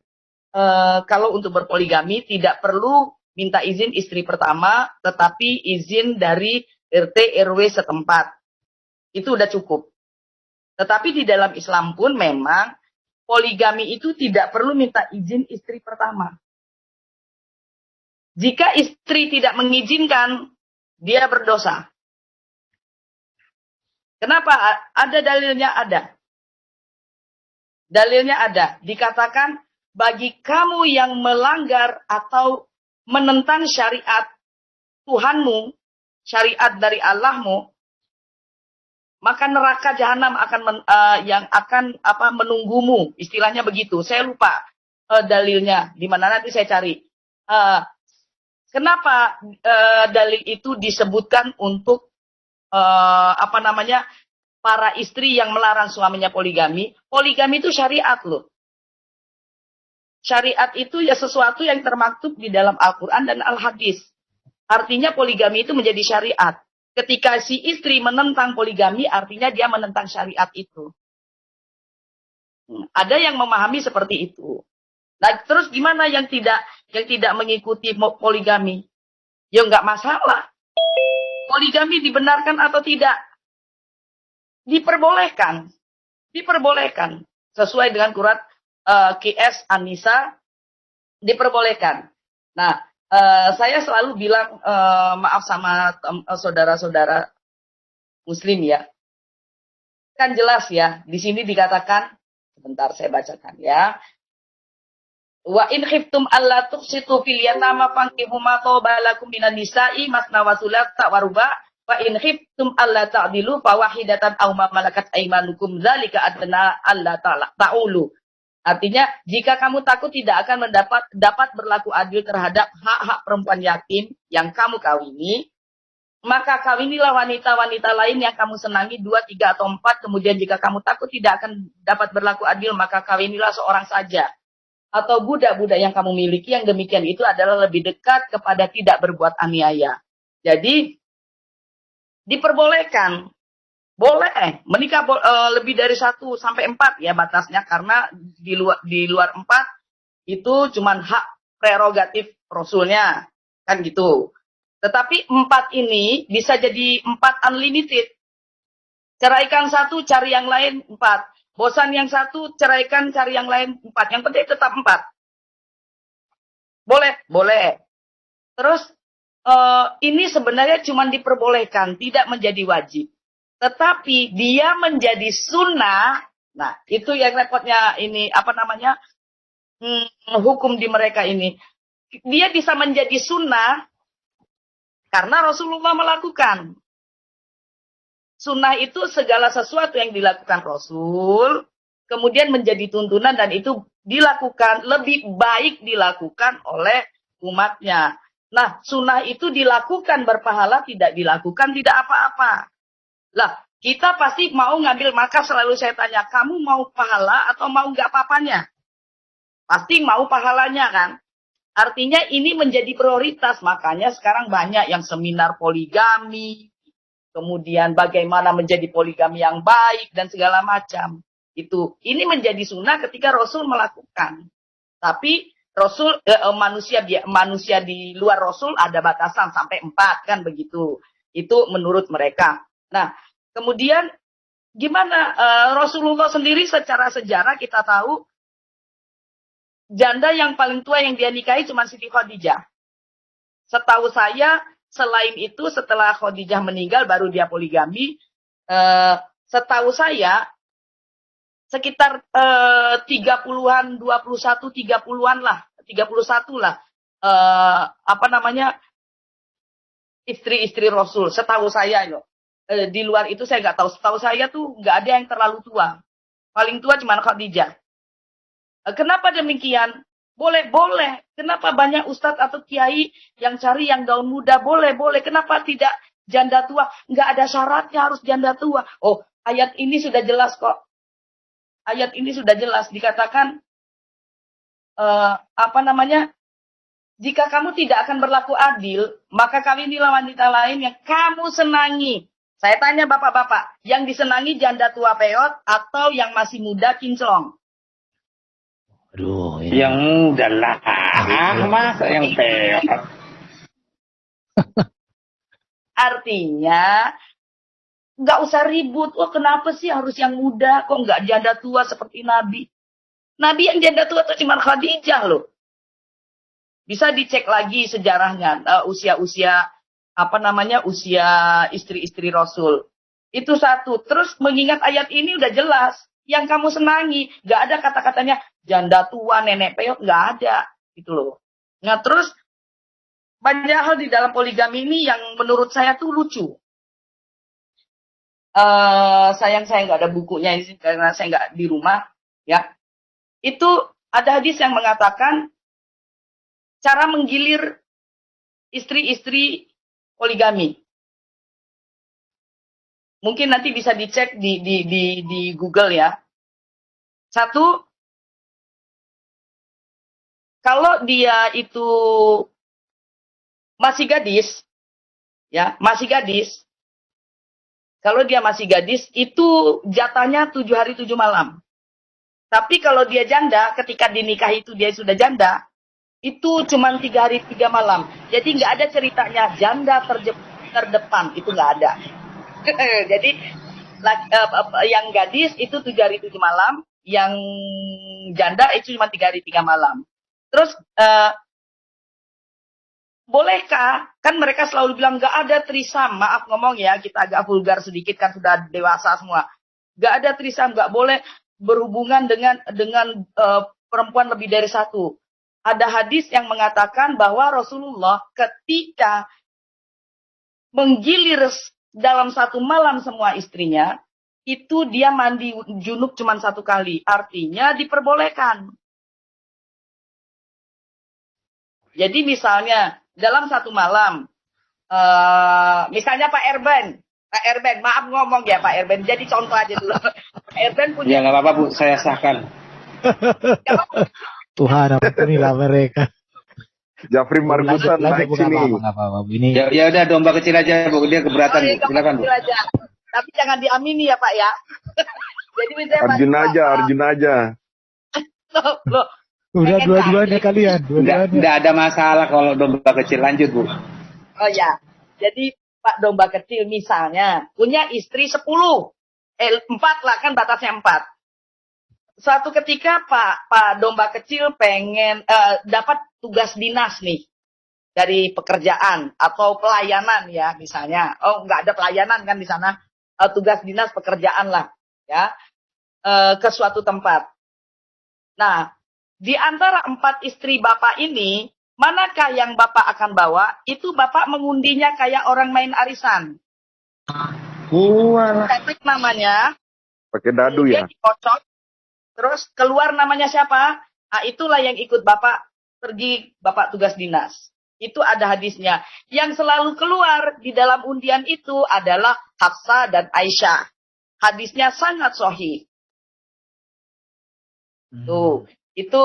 kalau untuk berpoligami tidak perlu minta izin istri pertama, tetapi izin dari RT RW setempat. Itu udah cukup. Tetapi di dalam Islam pun memang poligami itu tidak perlu minta izin istri pertama. Jika istri tidak mengizinkan, dia berdosa. Kenapa? Ada dalilnya, ada. Dalilnya ada. Dikatakan, bagi kamu yang melanggar atau menentang syariat Tuhanmu, syariat dari Allahmu, maka neraka jahanam akan menunggumu, istilahnya begitu. Saya lupa dalilnya, di mana nanti saya cari. Kenapa dalil itu disebutkan untuk para istri yang melarang suaminya poligami? Poligami itu syariat loh. Syariat itu ya sesuatu yang termaktub di dalam Al-Quran dan Al-Hadis. Artinya poligami itu menjadi syariat. Ketika si istri menentang poligami, artinya dia menentang syariat itu. Ada yang memahami seperti itu. Nah, terus gimana yang tidak mengikuti poligami? Ya nggak masalah. Poligami dibenarkan atau tidak? Diperbolehkan. Diperbolehkan. Sesuai dengan Quran QS An-Nisa, diperbolehkan. Nah, saya selalu bilang maaf sama saudara-saudara Muslim ya. Kan jelas ya, di sini dikatakan, sebentar saya bacakan ya. Wa in khiftum alla tuqsitu fil yatama fankihu ma qabalakum minan nisa'i masna wa thulatha wa ruba'. Wa in khiftum alla ta'dilu fa wahidatan aw ma malakat aymanukum dzalika adna alla ta'ulu. Artinya, jika kamu takut tidak akan dapat berlaku adil terhadap hak-hak perempuan yatim yang kamu kawini, maka kawinilah wanita-wanita lain yang kamu senangi 2, 3 atau 4. Kemudian jika kamu takut tidak akan dapat berlaku adil, maka kawinilah seorang saja. Atau budak-budak yang kamu miliki, yang demikian itu adalah lebih dekat kepada tidak berbuat aniaya. Jadi, diperbolehkan. Boleh menikah lebih dari 1 sampai 4 ya batasnya, karena di luar 4 itu cuman hak prerogatif Rasulnya kan gitu. Tetapi 4 ini bisa jadi 4 unlimited. Ceraikan 1, cari yang lain 4. Bosan yang 1, ceraikan, cari yang lain 4. Yang penting tetap 4. Boleh, boleh. Terus ini sebenarnya cuma diperbolehkan, tidak menjadi wajib. Tetapi dia menjadi sunnah. Nah, itu yang repotnya ini, hukum di mereka ini. Dia bisa menjadi sunnah karena Rasulullah melakukan. Sunnah itu segala sesuatu yang dilakukan Rasul, kemudian menjadi tuntunan dan itu dilakukan, lebih baik dilakukan oleh umatnya. Nah, sunnah itu dilakukan berpahala, tidak dilakukan tidak apa-apa. Lah, kita pasti mau ngambil, maka selalu saya tanya, kamu mau pahala atau mau nggak apa-apanya? Pasti mau pahalanya kan? Artinya ini menjadi prioritas, makanya sekarang banyak yang seminar poligami, kemudian bagaimana menjadi poligami yang baik dan segala macam. Ini menjadi sunnah ketika Rasul melakukan. Tapi Rasul manusia di luar Rasul ada batasan sampai 4 kan begitu. Itu menurut mereka. Nah, kemudian gimana Rasulullah sendiri secara sejarah kita tahu janda yang paling tua yang dia nikahi cuma Siti Khadijah. Setahu saya selain itu setelah Khadijah meninggal baru dia poligami. Setahu saya sekitar 30-an, 21, 30-an lah, 31 lah. Istri-istri Rasul, setahu saya loh. Di luar itu saya nggak tahu. Setahu saya tuh nggak ada yang terlalu tua. Paling tua cuma Khadijah. Kenapa demikian? Boleh. Kenapa banyak ustadz atau kiai yang cari yang daun muda? Boleh. Kenapa tidak janda tua? Nggak ada syaratnya harus janda tua. Oh, ayat ini sudah jelas kok. Ayat ini sudah jelas dikatakan jika kamu tidak akan berlaku adil, maka kawinilah wanita lain yang kamu senangi. Saya tanya bapak-bapak, yang disenangi janda tua peot atau yang masih muda kinclong? Aduh, Yang muda lah, masa yang peot. Artinya nggak usah ribut. Oh, kenapa sih harus yang muda? Kok nggak janda tua seperti Nabi? Nabi yang janda tua itu cuma Khadijah loh. Bisa dicek lagi sejarahnya, usia istri-istri Rasul. Itu satu. Terus mengingat ayat ini udah jelas. Yang kamu senangi. Nggak ada kata-katanya janda tua, nenek peot. Nggak ada. Gitu loh. Nah terus banyak hal di dalam poligami ini yang menurut saya tuh lucu. Sayang saya nggak ada bukunya ini karena saya nggak di rumah. Ya. Itu ada hadis yang mengatakan cara menggilir istri-istri poligami. Mungkin nanti bisa dicek di Google ya. Satu, kalau dia itu masih gadis, ya masih gadis. Kalau dia masih gadis, itu jatahnya 7 hari 7 malam. Tapi kalau dia janda, ketika dinikahi itu dia sudah janda, itu cuma 3 hari 3 malam. Jadi nggak ada ceritanya janda terdepan, itu nggak ada. Jadi yang gadis itu 7 hari 7 malam, yang janda itu cuma 3 hari 3 malam. Terus bolehkah? Kan mereka selalu bilang nggak ada trisam. Maaf ngomong ya, kita agak vulgar sedikit kan sudah dewasa semua. Nggak ada trisam, nggak boleh berhubungan dengan perempuan lebih dari satu. Ada hadis yang mengatakan bahwa Rasulullah ketika menggilir dalam satu malam semua istrinya, itu dia mandi junub cuma 1 kali. Artinya diperbolehkan. Jadi misalnya dalam 1 malam, misalnya Pak Erben, maaf ngomong ya Pak Erben, jadi contoh aja dulu. Pak Erben punya... Ya nggak apa-apa Bu, saya sahkan. Tuhan, ampunilah mereka. Jafri Margusan naik sini. Ya udah domba kecil aja Bu, dia keberatan. Silakan Bu. Aja. Tapi jangan diamini ya Pak ya. Jadi misalnya Arjun aja. Loh, Udah dua-duanya kalian. Nggak ada masalah kalau domba kecil, lanjut Bu. Oh ya, jadi Pak domba kecil misalnya punya istri 10. 4 lah kan batasnya 4. Suatu ketika Pak domba kecil pengen dapat tugas dinas nih. dari pekerjaan atau pelayanan ya misalnya. Oh, nggak ada pelayanan kan di sana, tugas dinas pekerjaan lah ya, ke suatu tempat. Nah, di antara 4 istri Bapak ini, manakah yang Bapak akan bawa? Itu Bapak mengundinya kayak orang main arisan. Ketik namanya, Pakai dadu kemudian ya. dikocok, terus keluar namanya siapa? Nah, itulah yang ikut Bapak pergi, Bapak tugas dinas. Itu ada hadisnya. Yang selalu keluar di dalam undian itu adalah Hafsah dan Aisyah. Hadisnya sangat sahih. Tuh, itu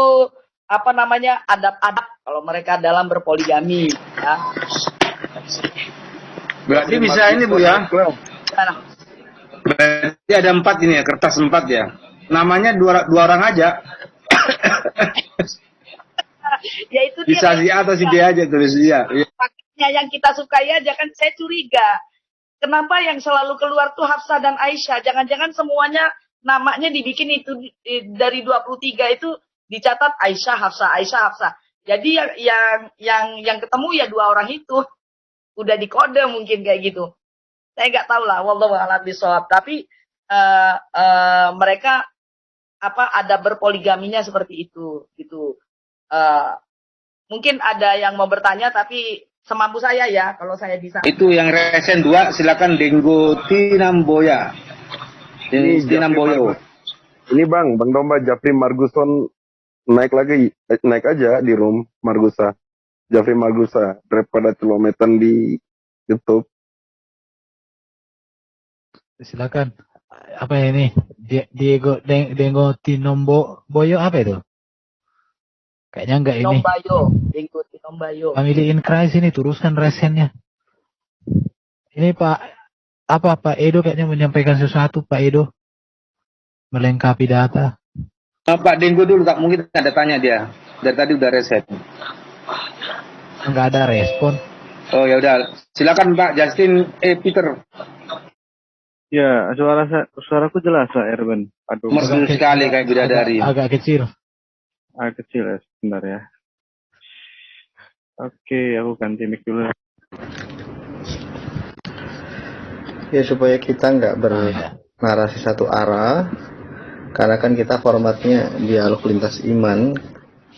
apa namanya, adab-adab kalau mereka dalam berpoligami ya. Berarti bisa ini Bu ya. Nah, Berarti ada 4 ini ya, kertas 4 ya. Namanya dua orang aja. ya itu dia. Bisa si A atau si B aja tulis dia. Paketnya yang kita sukai aja kan, saya curiga. Kenapa yang selalu keluar tuh Hafsah dan Aisyah? Jangan-jangan semuanya namanya dibikin itu dari 23 itu dicatat Aisyah, Hafsah, Aisyah, Hafsah. Jadi yang ketemu ya 2 orang itu. Udah dikode mungkin kayak gitu. Saya nggak tahu lah, wallahu a'lam bishawab. Tapi mereka ada berpoligaminya seperti itu gitu. Mungkin ada yang mau bertanya, tapi semampu saya ya, kalau saya bisa. Itu yang resen 2, silakan Denggo Tinamboya. Tinamboyo. Ini Bang Domba, Jafri Marguson naik aja di room Margusa. Jafri Margusa daripada celometan di YouTube. Silakan. Apa ini? Diego Denggo Tinomboyo apa itu? Kayaknya enggak ini. Denggo Tinombayo. Family in Christ ini teruskan resennya. Ini Pak Edo kayaknya menyampaikan sesuatu, Pak Edo. Melengkapi data. Pak Denggo dulu, tak mungkin ada tanya dia. Dari tadi udah reset. Enggak ada respon. Oh ya udah, silakan Pak Justin Peter. Ya, suaraku jelas Pak Erben. Aduh, Merdu sekali kayak bidadari. Agak kecil. Agak kecil ya, sebentar ya. Oke, aku ganti mic dulu. Ya supaya kita nggak bernarasi satu arah, karena kan kita formatnya dialog lintas iman,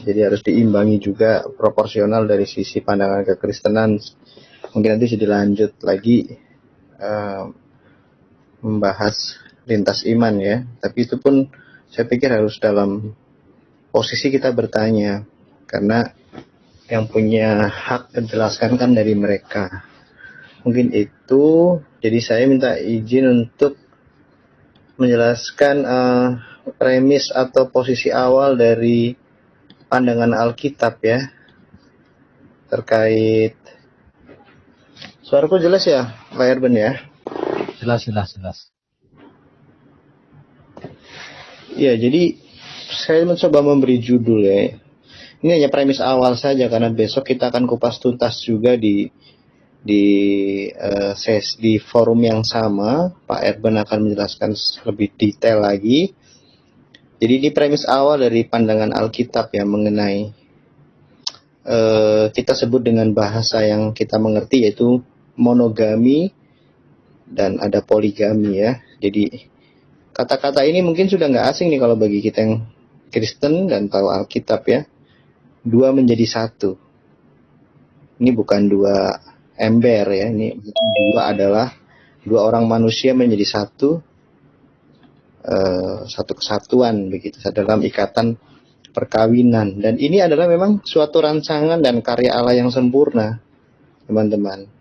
jadi harus diimbangi juga proporsional dari sisi pandangan kekristenan. Mungkin nanti bisa dilanjut lagi membahas lintas iman ya, tapi itu pun saya pikir harus dalam posisi kita bertanya, karena yang punya hak menjelaskan kan dari mereka. Mungkin itu, jadi saya minta izin untuk menjelaskan premis atau posisi awal dari pandangan Alkitab ya, terkait. Suaraku jelas ya Pak Erben ya? Jelas. Ya, jadi saya mencoba memberi judul ya. Ini hanya premis awal saja, karena besok kita akan kupas tuntas juga di forum yang sama. Pak Erben akan menjelaskan lebih detail lagi. Jadi ini premis awal dari pandangan Alkitab ya, mengenai kita sebut dengan bahasa yang kita mengerti, yaitu monogami dan ada poligami ya. Jadi kata-kata ini mungkin sudah nggak asing nih kalau bagi kita yang Kristen dan tahu Alkitab ya. 2 menjadi 1. Ini bukan 2 ember ya, ini 2 adalah 2 orang manusia menjadi 1, satu kesatuan begitu dalam ikatan perkawinan. Dan ini adalah memang suatu rancangan dan karya Allah yang sempurna, teman-teman.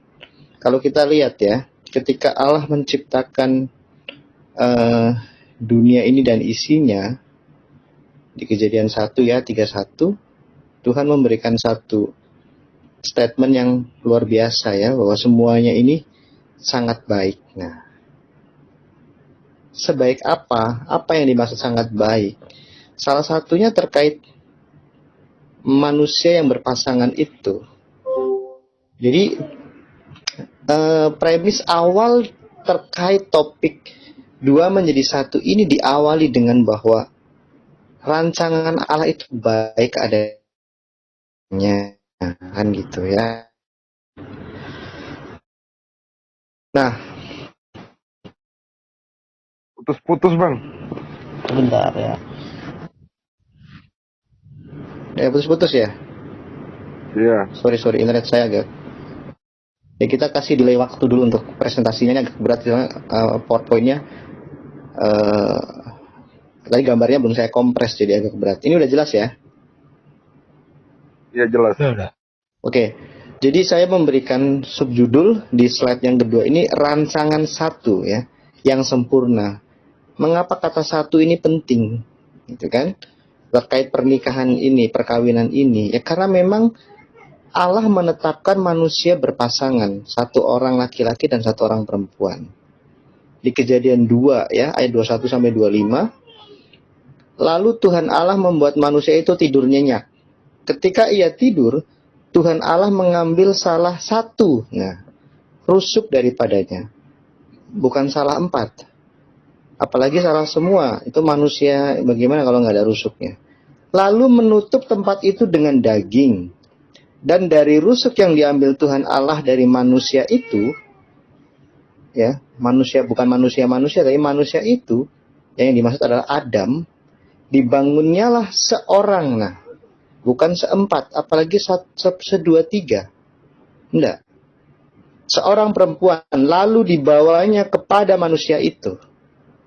Kalau kita lihat ya, ketika Allah menciptakan dunia ini dan isinya, di Kejadian 1 ya 31, Tuhan memberikan satu statement yang luar biasa ya, bahwa semuanya ini sangat baik. Nah, sebaik apa? Apa yang dimaksud sangat baik? Salah satunya terkait manusia yang berpasangan itu. Jadi premis awal terkait topik 2 menjadi 1 ini diawali dengan bahwa rancangan Allah itu baik adanya. kan gitu ya. Nah, Putus-putus bang. sebentar ya. Ya putus-putus ya. Iya. Sorry internet saya agak. Ya kita kasih delay waktu dulu untuk presentasinya, ini agak berat karena PowerPoint-nya tadi gambarnya belum saya kompres jadi agak berat. Ini udah jelas ya? Iya jelas. Udah. Oke. Jadi saya memberikan subjudul di slide yang kedua ini rancangan satu ya, yang sempurna. Mengapa kata satu ini penting? Gitu kan? Terkait pernikahan ini, perkawinan ini, ya karena memang Allah menetapkan manusia berpasangan, satu orang laki-laki dan satu orang perempuan. Di Kejadian 2 ya, ayat 21 sampai 25. Lalu Tuhan Allah membuat manusia itu tidur nyenyak. Ketika ia tidur, Tuhan Allah mengambil salah satu, rusuk daripadanya. Bukan salah 4. Apalagi salah semua, itu manusia bagaimana kalau nggak ada rusuknya. Lalu menutup tempat itu dengan daging. Dan dari rusuk yang diambil Tuhan Allah dari manusia itu, ya, manusia bukan manusia-manusia, tapi manusia itu, yang dimaksud adalah Adam, dibangunnyalah seorang, bukan seempat, apalagi sedua tiga. Enggak. Seorang perempuan, lalu dibawanya kepada manusia itu.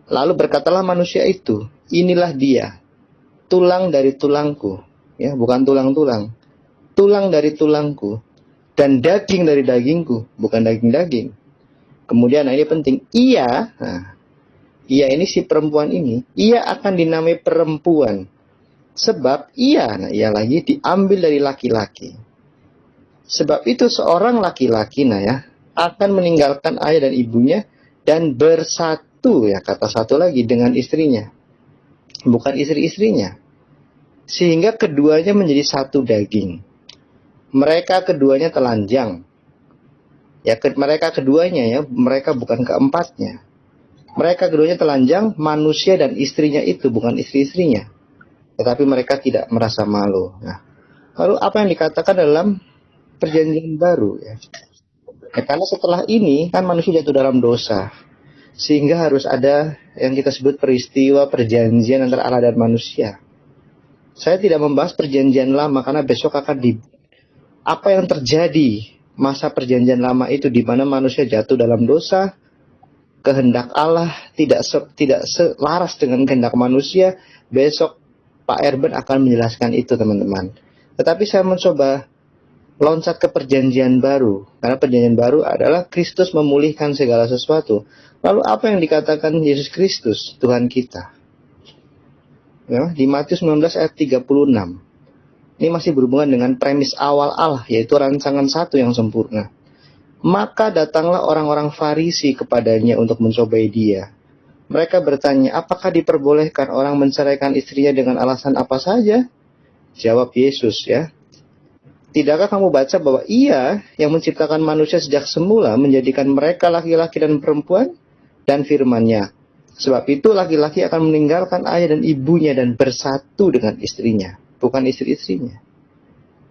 Lalu berkatalah manusia itu, inilah dia, tulang dari tulangku, ya, bukan tulang-tulang. Tulang dari tulangku dan daging dari dagingku, bukan daging-daging. Kemudian ini penting, ia ini si perempuan ini, ia akan dinamai perempuan sebab ia lagi diambil dari laki-laki. Sebab itu seorang laki-laki akan meninggalkan ayah dan ibunya dan bersatu, ya kata satu lagi, dengan istrinya, bukan istri-istrinya, sehingga keduanya menjadi satu daging. Mereka keduanya telanjang. Ya, mereka keduanya ya, mereka bukan keempatnya. Mereka keduanya telanjang, manusia dan istrinya itu, bukan istri-istrinya. Tetapi mereka tidak merasa malu. Lalu apa yang dikatakan dalam perjanjian baru ya? Karena setelah ini kan manusia jatuh dalam dosa. Sehingga harus ada yang kita sebut peristiwa perjanjian antara Allah dan manusia. Saya tidak membahas perjanjian lama karena besok akan apa yang terjadi masa perjanjian lama itu di mana manusia jatuh dalam dosa, kehendak Allah tidak selaras dengan kehendak manusia. Besok Pak Erben akan menjelaskan itu teman-teman. Tetapi saya mencoba loncat ke perjanjian baru, karena perjanjian baru adalah Kristus memulihkan segala sesuatu. Lalu apa yang dikatakan Yesus Kristus, Tuhan kita? Ya, di Matius 19 ayat 36. Ini masih berhubungan dengan premis awal Allah, yaitu rancangan satu yang sempurna. Maka datanglah orang-orang Farisi kepadanya untuk mencobai dia. Mereka bertanya, apakah diperbolehkan orang menceraikan istrinya dengan alasan apa saja? Jawab Yesus ya. Tidakkah kamu baca bahwa Ia yang menciptakan manusia sejak semula menjadikan mereka laki-laki dan perempuan? Dan firman-Nya, sebab itu laki-laki akan meninggalkan ayah dan ibunya dan bersatu dengan istrinya. Bukan istri-istrinya.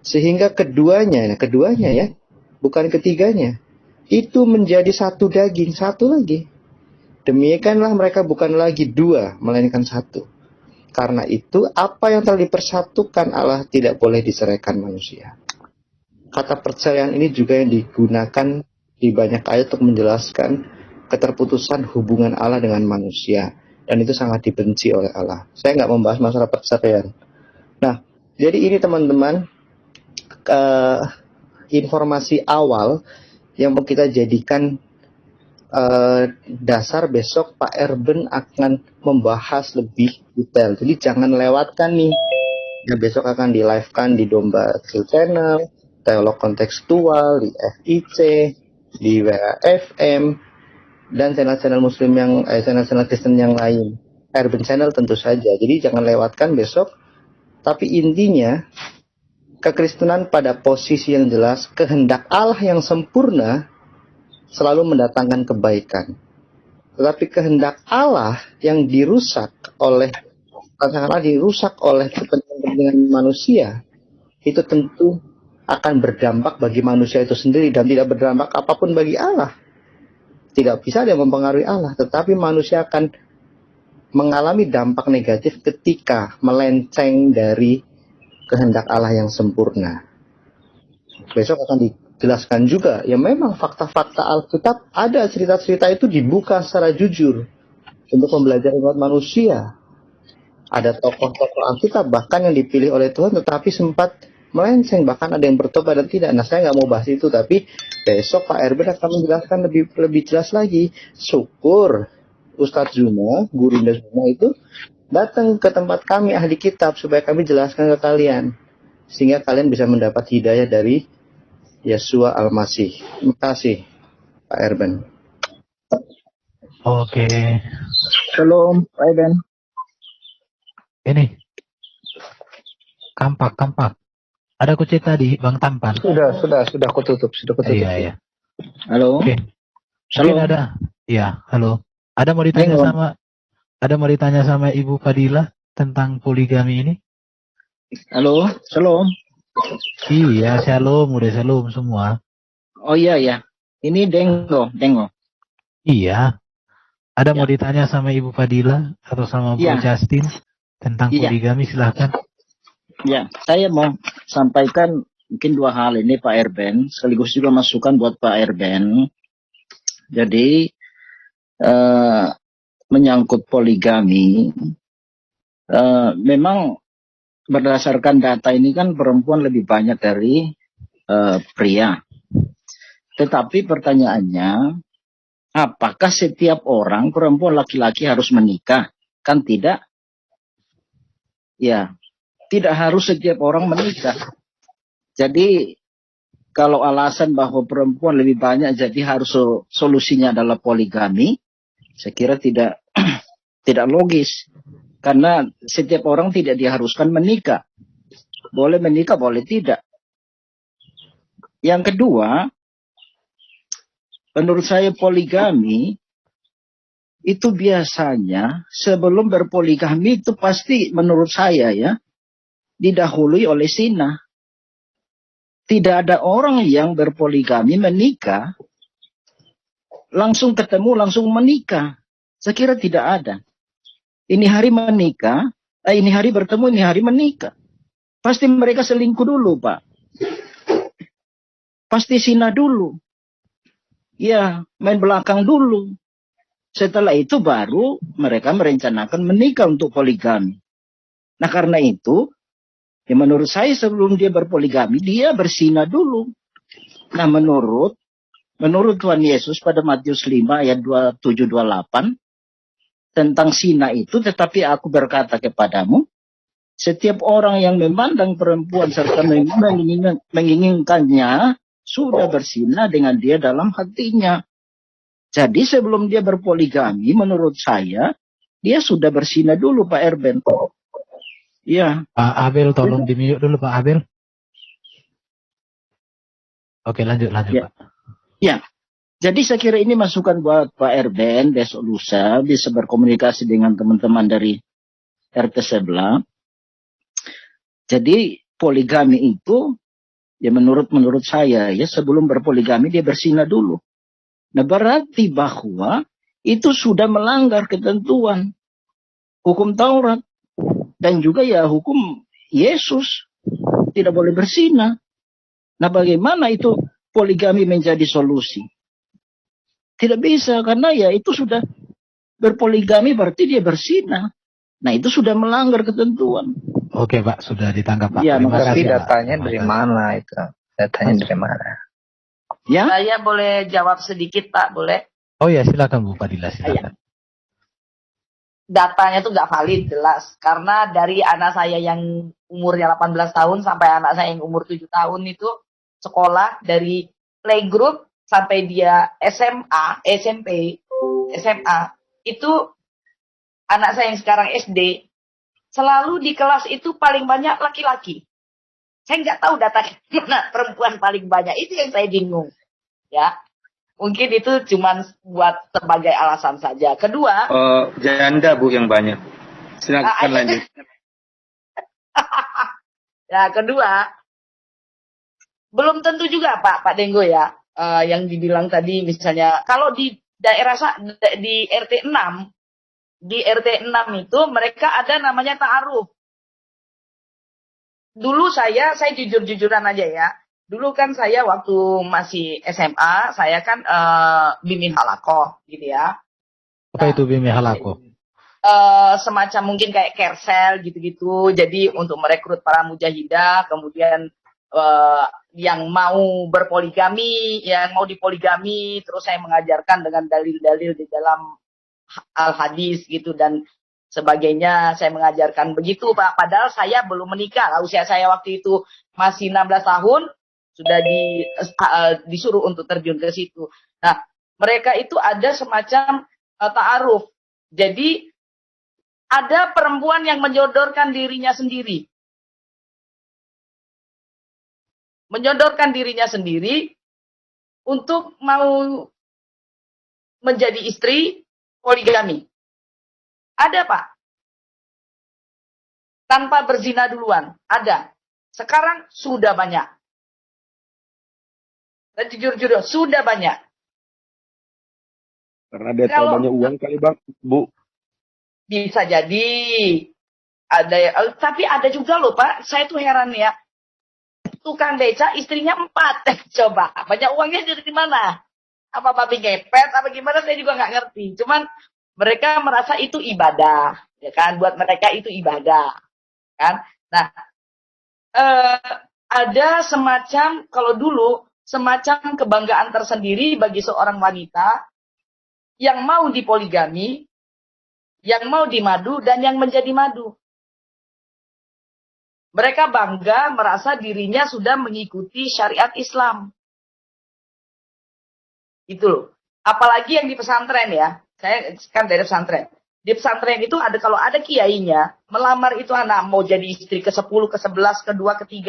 Sehingga keduanya ya, bukan ketiganya, itu menjadi satu daging, satu lagi. Demikianlah mereka bukan lagi dua, melainkan satu. Karena itu, apa yang telah dipersatukan Allah tidak boleh diceraikan manusia. Kata perceraian ini juga yang digunakan di banyak ayat untuk menjelaskan keterputusan hubungan Allah dengan manusia. Dan itu sangat dibenci oleh Allah. Saya nggak membahas masalah perceraian. Nah, jadi ini teman-teman informasi awal yang mau kita jadikan dasar. Besok Pak Erben akan membahas lebih detail. Jadi jangan lewatkan nih. Ya, besok akan di live-kan di Domba Channel, Teolog Kontekstual, di FIC, di WAFM, dan channel-channel Muslim channel-channel Kristen yang lain. Erben Channel tentu saja. Jadi jangan lewatkan besok. Tapi intinya, kekristenan pada posisi yang jelas, kehendak Allah yang sempurna selalu mendatangkan kebaikan. Tetapi kehendak Allah yang dirusak oleh kepentingan manusia, itu tentu akan berdampak bagi manusia itu sendiri dan tidak berdampak apapun bagi Allah. Tidak bisa dia mempengaruhi Allah, tetapi manusia akan mengalami dampak negatif ketika melenceng dari kehendak Allah yang sempurna. Besok akan dijelaskan juga, ya memang fakta-fakta Alkitab ada, cerita-cerita itu dibuka secara jujur untuk mempelajari umat manusia. Ada tokoh-tokoh Alkitab bahkan yang dipilih oleh Tuhan tetapi sempat melenceng, bahkan ada yang bertobat dan tidak. Nah, saya nggak mau bahas itu, tapi besok Pak Erben akan menjelaskan lebih jelas lagi. Syukur Ustadz Zuma, Gurinda Zuma itu datang ke tempat kami ahli kitab supaya kami jelaskan ke kalian, sehingga kalian bisa mendapat hidayah dari Yesua Al-Masih. Terima kasih Pak Erben. Oke. Shalom, Pak Erben. Ini kampak. Ada kucing tadi, Bang Tampan. Sudah aku tutup. Iya. Halo. Oke. Shalom. Mungkin ada. Iya, halo. Ada mau ditanya sama Ibu Fadilah tentang poligami ini? Halo, shalom. Iya, shalom, udah shalom semua. Oh iya. Ini Dengo. Iya. Ada mau ditanya sama Ibu Fadilah atau sama Bu Justin tentang poligami, silahkan. Ya, saya mau sampaikan mungkin 2 hal ini Pak Erben, sekaligus juga masukan buat Pak Erben. Jadi menyangkut poligami, memang berdasarkan data ini kan perempuan lebih banyak dari pria. Tetapi pertanyaannya, apakah setiap orang perempuan laki-laki harus menikah? Kan tidak. Ya, tidak harus setiap orang menikah. Jadi kalau alasan bahwa perempuan lebih banyak jadi harus solusinya adalah poligami, saya kira tidak logis. Karena setiap orang tidak diharuskan menikah. Boleh menikah, boleh tidak. Yang kedua, menurut saya poligami itu biasanya sebelum berpoligami itu pasti menurut saya ya didahului oleh zina. Tidak ada orang yang berpoligami menikah langsung ketemu langsung menikah. Saya kira tidak ada. Ini hari menikah, ini hari bertemu, ini hari menikah. Pasti mereka selingkuh dulu, Pak. Pasti zina dulu. Ya, main belakang dulu. Setelah itu baru mereka merencanakan menikah untuk poligami. Nah karena itu, ya menurut saya sebelum dia berpoligami, dia berzina dulu. Nah menurut Tuhan Yesus pada Matius 5 ayat 27-28, tentang zina itu, tetapi aku berkata kepadamu, setiap orang yang memandang perempuan serta menginginkannya, sudah berzina dengan dia dalam hatinya. Jadi sebelum dia berpoligami, menurut saya, dia sudah berzina dulu, Pak Erben. Ya. Pak Abel, tolong di-mute dulu, Pak Abel. Oke, lanjut, ya. Pak. Ya. Jadi saya kira ini masukan buat Pak Erben, besok lusa bisa berkomunikasi dengan teman-teman dari RT sebelah. Jadi poligami itu, ya menurut saya ya sebelum berpoligami dia berzina dulu. Nah berarti bahwa itu sudah melanggar ketentuan hukum Taurat dan juga ya hukum Yesus, tidak boleh berzina. Nah bagaimana itu poligami menjadi solusi? Tidak bisa karena ya itu sudah berpoligami berarti dia berzina. Nah itu sudah melanggar ketentuan. Oke Pak, sudah ditangkap Pak. Ya, tapi datanya dari mana itu? Datanya dari mana? Ya? Saya boleh jawab sedikit Pak, boleh? Oh ya, silakan Bu Fadilah, silakan. Datanya tuh nggak valid jelas. Karena dari anak saya yang umurnya 18 tahun sampai anak saya yang umur 7 tahun itu sekolah dari playgroup sampai dia SMA, SMP, SMA. Itu anak saya yang sekarang SD, selalu di kelas itu paling banyak laki-laki. Saya nggak tahu datanya mana perempuan paling banyak. Itu yang saya bingung. Ya, mungkin itu cuma buat sebagai alasan saja. Kedua, janda Bu yang banyak. Silakan lanjut. Ya, kedua, belum tentu juga Pak Denggo ya, yang dibilang tadi misalnya kalau di daerah di RT 6, di RT 6 itu mereka ada namanya ta'aruf. Dulu saya jujur-jujuran aja ya. Dulu kan saya waktu masih SMA, saya kan bimbing halakoh gitu ya. Apa itu bimbing halakoh? Semacam mungkin kayak kersel gitu-gitu. Jadi untuk merekrut para mujahidah, kemudian yang mau berpoligami, yang mau dipoligami, terus saya mengajarkan dengan dalil-dalil di dalam al-hadis gitu dan sebagainya. Saya mengajarkan begitu Pak. Padahal saya belum menikah. Usia saya waktu itu masih 16 tahun, sudah disuruh untuk terjun ke situ. Nah, mereka itu ada semacam ta'aruf. Jadi ada perempuan yang menyodorkan dirinya sendiri. Menyodorkan dirinya sendiri untuk mau menjadi istri poligami. Ada Pak. Tanpa berzina duluan. Ada. Sekarang sudah banyak. Dan jujur-jujur, sudah banyak. Karena dia tahu banyak uang kali Bang, Bu. Bisa jadi. Ada, tapi ada juga loh Pak. Saya tuh heran ya. Tukang beca istrinya 4. Coba. Banyak uangnya dari mana? Apa babi ngepet? Apa gimana? Saya juga nggak ngerti. Cuman mereka merasa itu ibadah. Ya kan? Buat mereka itu ibadah. Kan? Nah. Ada semacam, kalau dulu, semacam kebanggaan tersendiri bagi seorang wanita yang mau dipoligami, yang mau dimadu, dan yang menjadi madu. Mereka bangga merasa dirinya sudah mengikuti syariat Islam. Itu loh. Apalagi yang di pesantren ya. Saya kan dari pesantren. Di pesantren itu ada, kalau ada kiainya, melamar itu anak mau jadi istri ke-10, ke-11, ke-2, ke-3.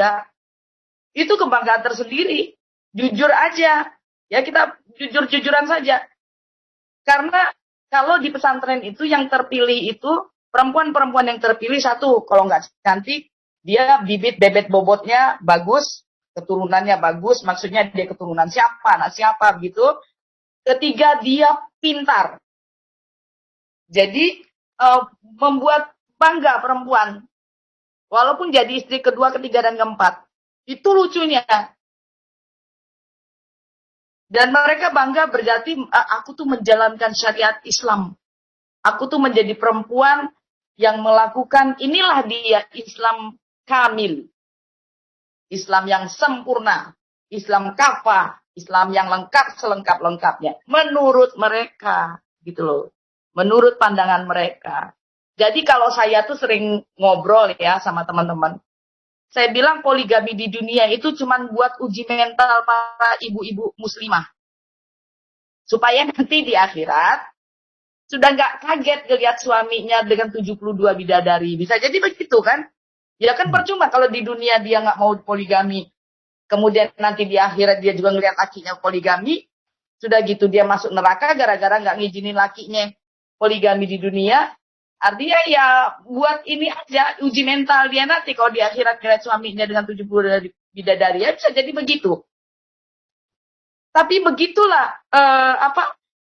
Itu kebanggaan tersendiri. Jujur aja. Ya kita jujur-jujuran saja. Karena kalau di pesantren itu yang terpilih itu, perempuan-perempuan yang terpilih satu, kalau nggak cantik, dia bibit bebet bobotnya bagus, keturunannya bagus, maksudnya dia keturunan siapa, anak siapa gitu. Ketiga, dia pintar. Jadi membuat bangga perempuan. Walaupun jadi istri kedua, ketiga, dan keempat. Itu lucunya. Dan mereka bangga berarti aku tuh menjalankan syariat Islam. Aku tuh menjadi perempuan yang melakukan, inilah dia Islam kamil. Islam yang sempurna. Islam kafah. Islam yang lengkap selengkap-lengkapnya. Menurut mereka. Gitu loh. Menurut pandangan mereka. Jadi kalau saya tuh sering ngobrol ya sama teman-teman. Saya bilang poligami di dunia itu cuma buat uji mental para ibu-ibu muslimah. Supaya nanti di akhirat sudah nggak kaget ngelihat suaminya dengan 72 bidadari. Bisa jadi begitu kan? Ya kan percuma kalau di dunia dia nggak mau poligami. Kemudian nanti di akhirat dia juga ngelihat lakinya poligami. Sudah gitu dia masuk neraka gara-gara nggak ngizinin lakinya poligami di dunia. Artinya ya buat ini aja uji mental dia nanti kalau di akhirat ngelihat suaminya dengan 70 bidadari. Ya bisa jadi begitu. Tapi begitulah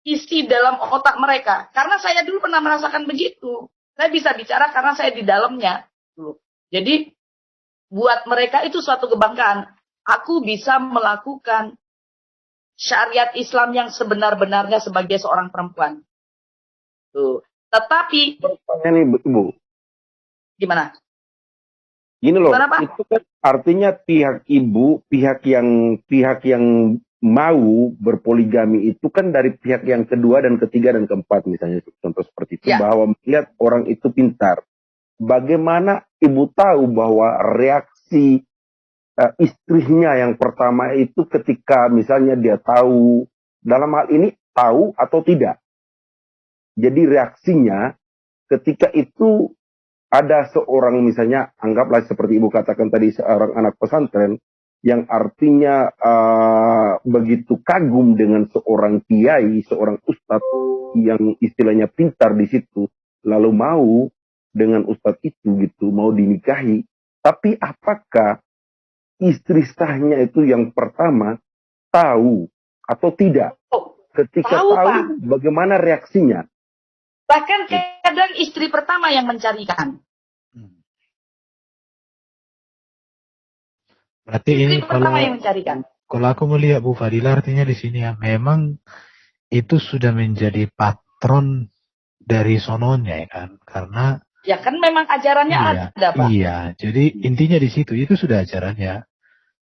isi dalam otak mereka. Karena saya dulu pernah merasakan begitu. Saya bisa bicara karena saya di dalamnya. Jadi buat mereka itu suatu kebanggaan. Aku bisa melakukan syariat Islam yang sebenar-benarnya sebagai seorang perempuan. Tuh. Tetapi ini Bu. Gimana? Gini loh, Kenapa? itu kan artinya pihak ibu, pihak yang mau berpoligami itu kan dari pihak yang kedua dan ketiga dan keempat misalnya contoh seperti itu Ya. bahwa melihat orang itu pintar. Bagaimana ibu tahu bahwa reaksi istrinya yang pertama itu ketika misalnya dia tahu, dalam hal ini tahu atau tidak. Jadi reaksinya ketika itu ada seorang misalnya, anggaplah seperti ibu katakan tadi, seorang anak pesantren yang artinya begitu kagum dengan seorang kiai, seorang ustadz yang istilahnya pintar di situ, lalu mau dengan ustadz itu gitu, mau dinikahi. Tapi apakah istri sahnya itu yang pertama tahu atau tidak? Ketika Tahu, tahu, Pak. bagaimana reaksinya? Bahkan kadang istri pertama yang mencarikan. Berarti ini Istri pertama yang mencarikan. kalau aku melihat Bu Fadila artinya di sini ya memang itu sudah menjadi patron dari sononya ya kan, karena Ya kan memang ajarannya ada, Pak. iya, jadi intinya di situ itu sudah ajarannya,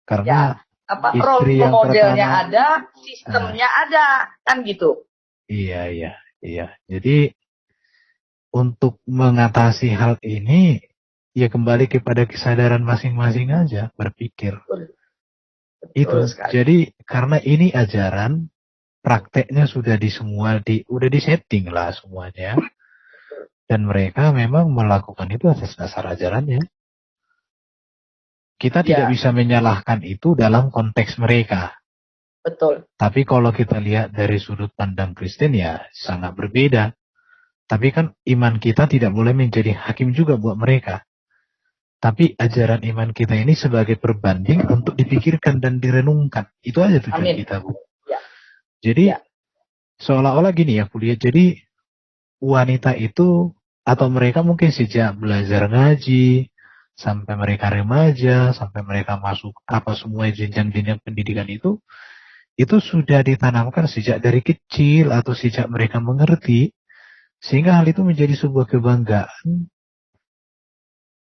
karena Role istri yang modelnya pertama ada, sistemnya ada, kan gitu. iya. Jadi untuk mengatasi hal ini ya kembali kepada kesadaran masing-masing aja berpikir. Itu. sekali. Jadi karena ini ajaran, prakteknya sudah udah disetting lah semuanya. Dan mereka memang melakukan itu atas dasar ajarannya. Kita tidak bisa menyalahkan itu dalam konteks mereka. Betul. Tapi kalau kita lihat dari sudut pandang Kristen ya sangat berbeda. Tapi kan iman kita tidak boleh menjadi hakim juga buat mereka. Tapi ajaran iman kita ini sebagai perbanding untuk dipikirkan dan direnungkan. Itu aja tujuan kita, Bu. Ya. Jadi seolah-olah gini ya, Bu lihat. Jadi wanita itu atau mereka mungkin sejak belajar ngaji sampai mereka remaja, sampai mereka masuk apa semua jenjang-jenjang pendidikan itu sudah ditanamkan sejak dari kecil atau sejak mereka mengerti, sehingga hal itu menjadi sebuah kebanggaan.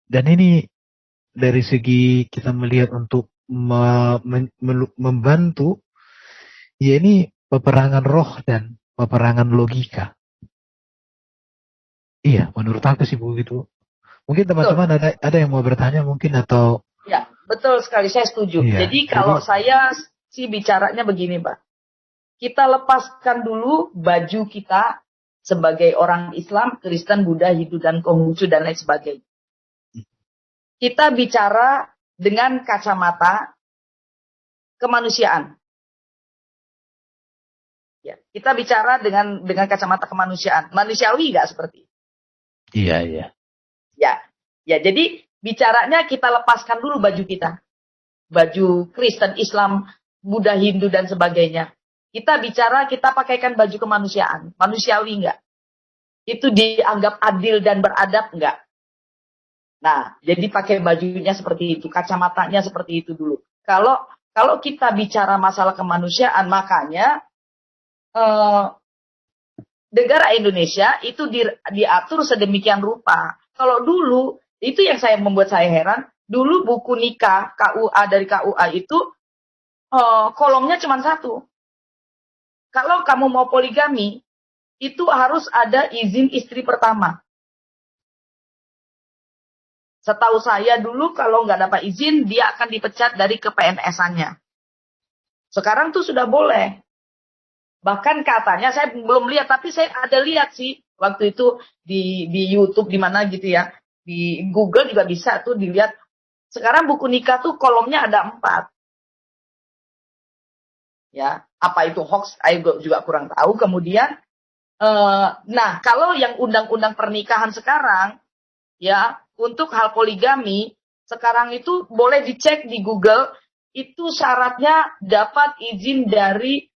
Dan ini dari segi kita melihat untuk membantu, ya ini peperangan roh dan peperangan logika. Iya, menurut aku sih begitu. Mungkin teman-teman ada yang mau bertanya mungkin atau? Ya, betul sekali, saya setuju. Iya, jadi kalau saya sih bicaranya begini, Pak. Kita lepaskan dulu baju kita sebagai orang Islam, Kristen, Buddha, Hindu, dan Konghucu, dan lain sebagainya. Kita bicara dengan kacamata kemanusiaan. Ya, kita bicara dengan kacamata kemanusiaan. Manusiawi nggak seperti itu? Iya. Ya, jadi bicaranya kita lepaskan dulu baju kita. Baju Kristen, Islam, Buddha, Hindu, dan sebagainya. Kita bicara, kita pakaikan baju kemanusiaan. Manusiawi nggak? Itu dianggap adil dan beradab nggak? Nah, jadi pakai bajunya seperti itu, kacamatanya seperti itu dulu. Kalau kita bicara masalah kemanusiaan, makanya negara Indonesia itu diatur sedemikian rupa. Kalau dulu, itu yang membuat saya heran, dulu buku nikah KUA dari KUA itu kolomnya cuma satu. Kalau kamu mau poligami, itu harus ada izin istri pertama. Setahu saya dulu kalau nggak dapat izin, dia akan dipecat dari ke-PNS-annya. Sekarang tuh sudah boleh. Bahkan katanya, saya belum lihat, tapi saya ada lihat sih. Waktu itu di YouTube, di mana gitu ya. Di Google juga bisa tuh dilihat. Sekarang buku nikah tuh kolomnya ada 4. Ya, apa itu hoax, saya juga kurang tahu. Kemudian, nah kalau yang undang-undang pernikahan sekarang, ya, untuk hal poligami, sekarang itu boleh dicek di Google, itu syaratnya dapat izin dari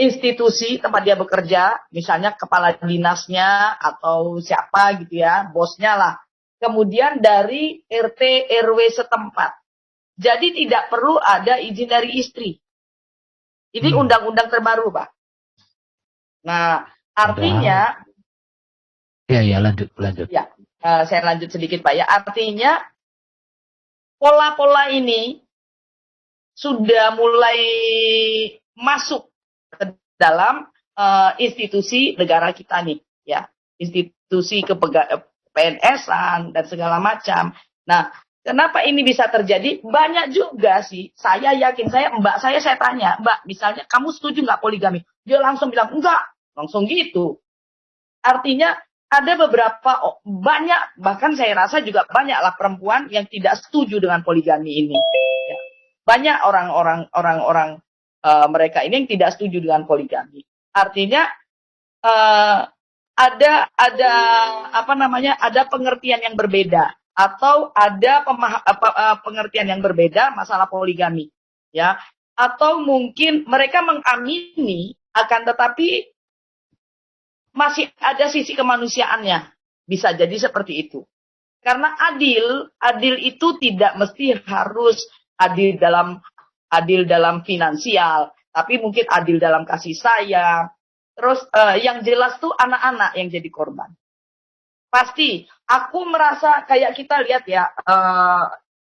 institusi tempat dia bekerja, misalnya kepala dinasnya atau siapa gitu ya, bosnya lah. Kemudian dari RT RW setempat. Jadi tidak perlu ada izin dari istri. Ini undang-undang terbaru, Pak. Nah, artinya Ya, lanjut. Ya, saya lanjut sedikit, Pak ya. Artinya pola-pola ini sudah mulai masuk ke dalam institusi negara kita nih, ya. Institusi PNS-an dan segala macam. Nah, kenapa ini bisa terjadi? Banyak juga sih. Saya yakin, mbak saya tanya, Mbak, misalnya kamu setuju nggak poligami? Dia langsung bilang enggak, langsung gitu. Artinya ada banyak, bahkan saya rasa juga banyaklah perempuan yang tidak setuju dengan poligami ini. Ya. Banyak orang-orang mereka ini yang tidak setuju dengan poligami. Artinya ada pengertian yang berbeda atau ada pengertian yang berbeda masalah poligami, ya. Atau mungkin mereka mengamini akan tetapi masih ada sisi kemanusiaannya. Bisa jadi seperti itu. Karena adil itu tidak mesti harus adil dalam finansial, tapi mungkin adil dalam kasih sayang. Terus yang jelas tuh anak-anak yang jadi korban. Pasti, aku merasa kayak kita lihat ya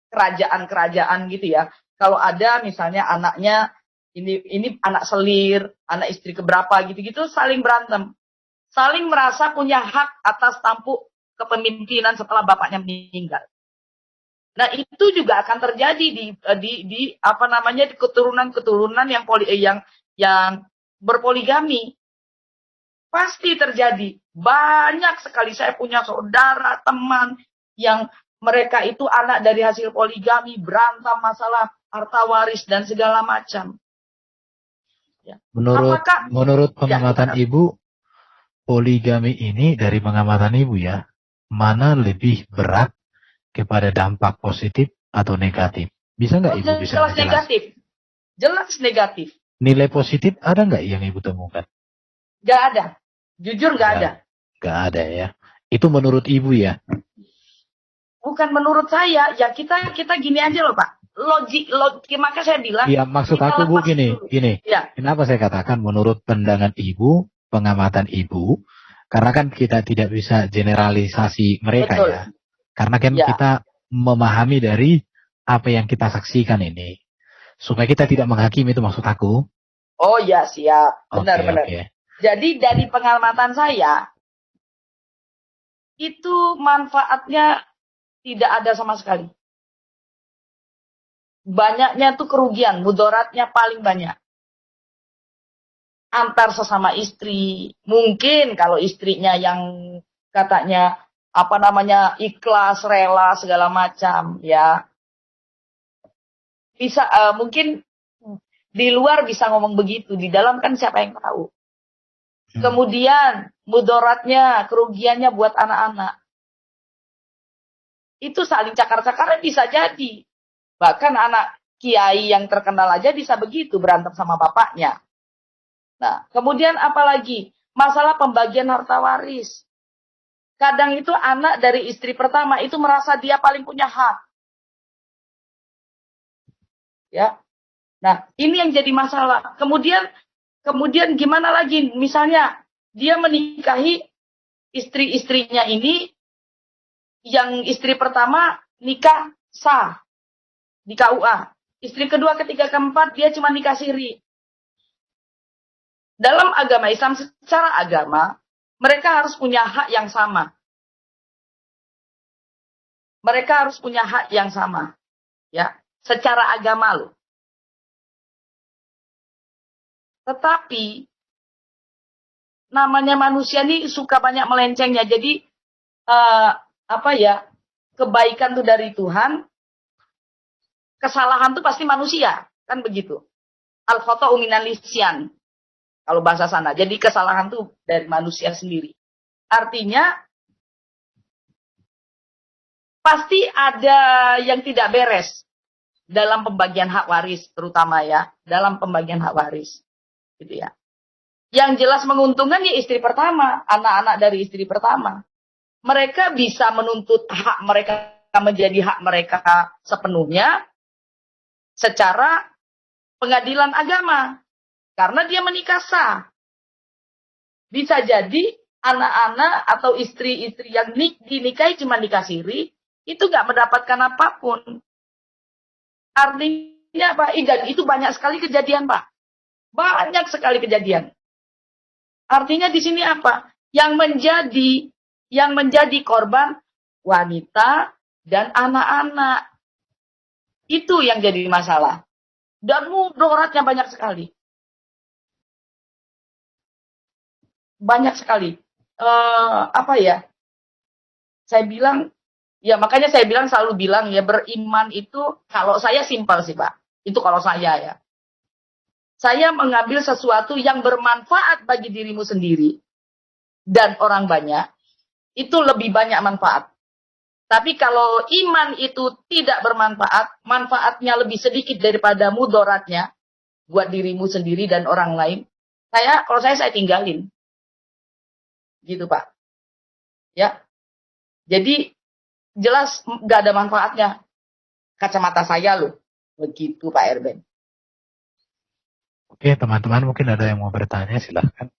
kerajaan-kerajaan gitu ya. Kalau ada misalnya anaknya ini anak selir, anak istri keberapa gitu-gitu saling berantem, saling merasa punya hak atas tampuk kepemimpinan setelah bapaknya meninggal. Nah itu juga akan terjadi di keturunan-keturunan yang berpoligami. Pasti terjadi. Banyak sekali saya punya saudara, teman yang mereka itu anak dari hasil poligami, berantem masalah harta waris dan segala macam. Ya. Menurut pengamatan Ibu, poligami ini dari pengamatan Ibu ya, mana lebih berat kepada dampak positif atau negatif? Bisa nggak Ibu bisa jelas negatif. Jelas negatif. Nilai positif ada nggak yang Ibu temukan? Nggak ada. Jujur nggak ada. Nggak ada ya. Itu menurut Ibu ya? Bukan menurut saya. Ya kita gini aja loh Pak. Logik, maka saya bilang. Iya maksud aku Bu gini. Ya. Kenapa saya katakan menurut pandangan Ibu, pengamatan Ibu, karena kan kita tidak bisa generalisasi mereka. Betul. Ya. Karena kan kita memahami dari apa yang kita saksikan ini. Supaya kita tidak menghakimi itu maksud aku. Oh ya siap. Benar-benar. Okay. Jadi dari pengamatan saya, itu manfaatnya tidak ada sama sekali. Banyaknya tuh kerugian, mudaratnya paling banyak. Antar sesama istri, mungkin kalau istrinya yang katanya ikhlas, rela segala macam, ya bisa mungkin di luar bisa ngomong begitu, di dalam kan siapa yang tahu. Kemudian mudaratnya, kerugiannya buat anak-anak. Itu saling cakar-cakaran bisa jadi. Bahkan anak kiai yang terkenal aja bisa begitu berantem sama bapaknya. Nah, kemudian apalagi masalah pembagian harta waris. Kadang itu anak dari istri pertama itu merasa dia paling punya hak. Ya. Nah, ini yang jadi masalah. Kemudian gimana lagi? Misalnya dia menikahi istri-istrinya ini, yang istri pertama nikah sah di KUA. Istri kedua, ketiga, keempat dia cuma nikah siri. Dalam agama Islam, secara agama, mereka harus punya hak yang sama. Mereka harus punya hak yang sama. Ya, secara agama loh. Tetapi namanya manusia ini suka banyak melencengnya. Jadi kebaikan itu dari Tuhan, kesalahan itu pasti manusia, kan begitu. Al-khata'u minal lisyan kalau bahasa sana. Jadi kesalahan itu dari manusia sendiri. Artinya pasti ada yang tidak beres dalam pembagian hak waris, terutama ya, dalam pembagian hak waris. Gitu ya. Yang jelas menguntungkan ya istri pertama, anak-anak dari istri pertama. Mereka bisa menuntut hak mereka menjadi hak mereka sepenuhnya secara pengadilan agama. Karena dia menikah sah. Bisa jadi anak-anak atau istri-istri yang dinikahi cuma nikah siri, itu gak mendapatkan apapun. Artinya Pak, dan itu banyak sekali kejadian Pak. Banyak sekali kejadian. Artinya di sini apa? Yang menjadi korban wanita dan anak-anak. Itu yang jadi masalah. Dan mudaratnya banyak sekali. Banyak sekali. Saya bilang, ya makanya saya selalu bilang ya, beriman itu, kalau saya simpel sih Pak. Itu kalau saya ya. Saya mengambil sesuatu yang bermanfaat bagi dirimu sendiri dan orang banyak, itu lebih banyak manfaat Tapi kalau iman itu tidak bermanfaat, manfaatnya lebih sedikit daripada mudaratnya buat dirimu sendiri dan orang lain, kalau saya tinggalin. Gitu, Pak. Ya. Jadi jelas nggak ada manfaatnya. Kacamata saya loh. Begitu, Pak Erben. Oke, teman-teman mungkin ada yang mau bertanya, silahkan.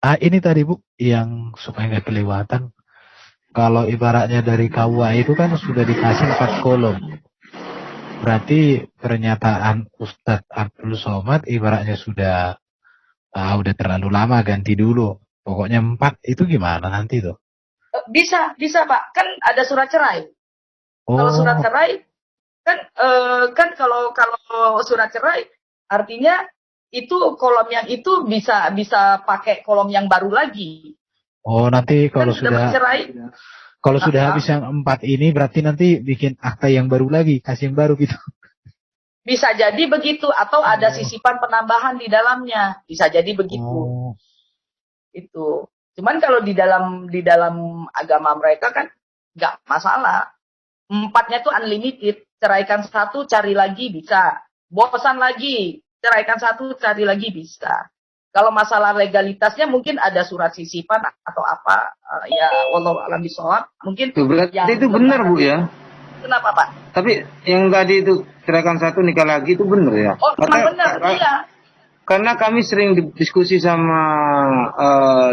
Ini tadi Bu, yang supaya nggak kelewatan. Kalau ibaratnya dari KUA itu kan sudah dikasih 4 kolom. Berarti pernyataan Ustadz Abdul Somad ibaratnya sudah udah terlalu lama, ganti dulu. Pokoknya 4 itu gimana nanti tuh? Bisa Pak. Kan ada surat cerai. Kalau surat cerai kan kalau surat cerai artinya itu kolom yang itu bisa pakai kolom yang baru lagi. Oh, nanti kalau kan sudah cerai, sudah habis yang 4 ini berarti nanti bikin akta yang baru lagi, kasih yang baru gitu. Bisa jadi begitu atau ada sisipan penambahan di dalamnya. Bisa jadi begitu. Itu. Cuman kalau di dalam agama mereka kan nggak masalah. 4-nya tuh unlimited. Ceraikan 1, cari lagi bisa. Bosan lagi, ceraikan 1, cari lagi bisa. Kalau masalah legalitasnya mungkin ada surat sisipan atau apa, ya wallahu a'lam bishawab. Mungkin berarti itu benar Bu ya. Kenapa Pak? Tapi yang tadi itu ceraikan 1 nikah lagi itu benar ya? Oh, memang benar, iya. Karena kami sering diskusi sama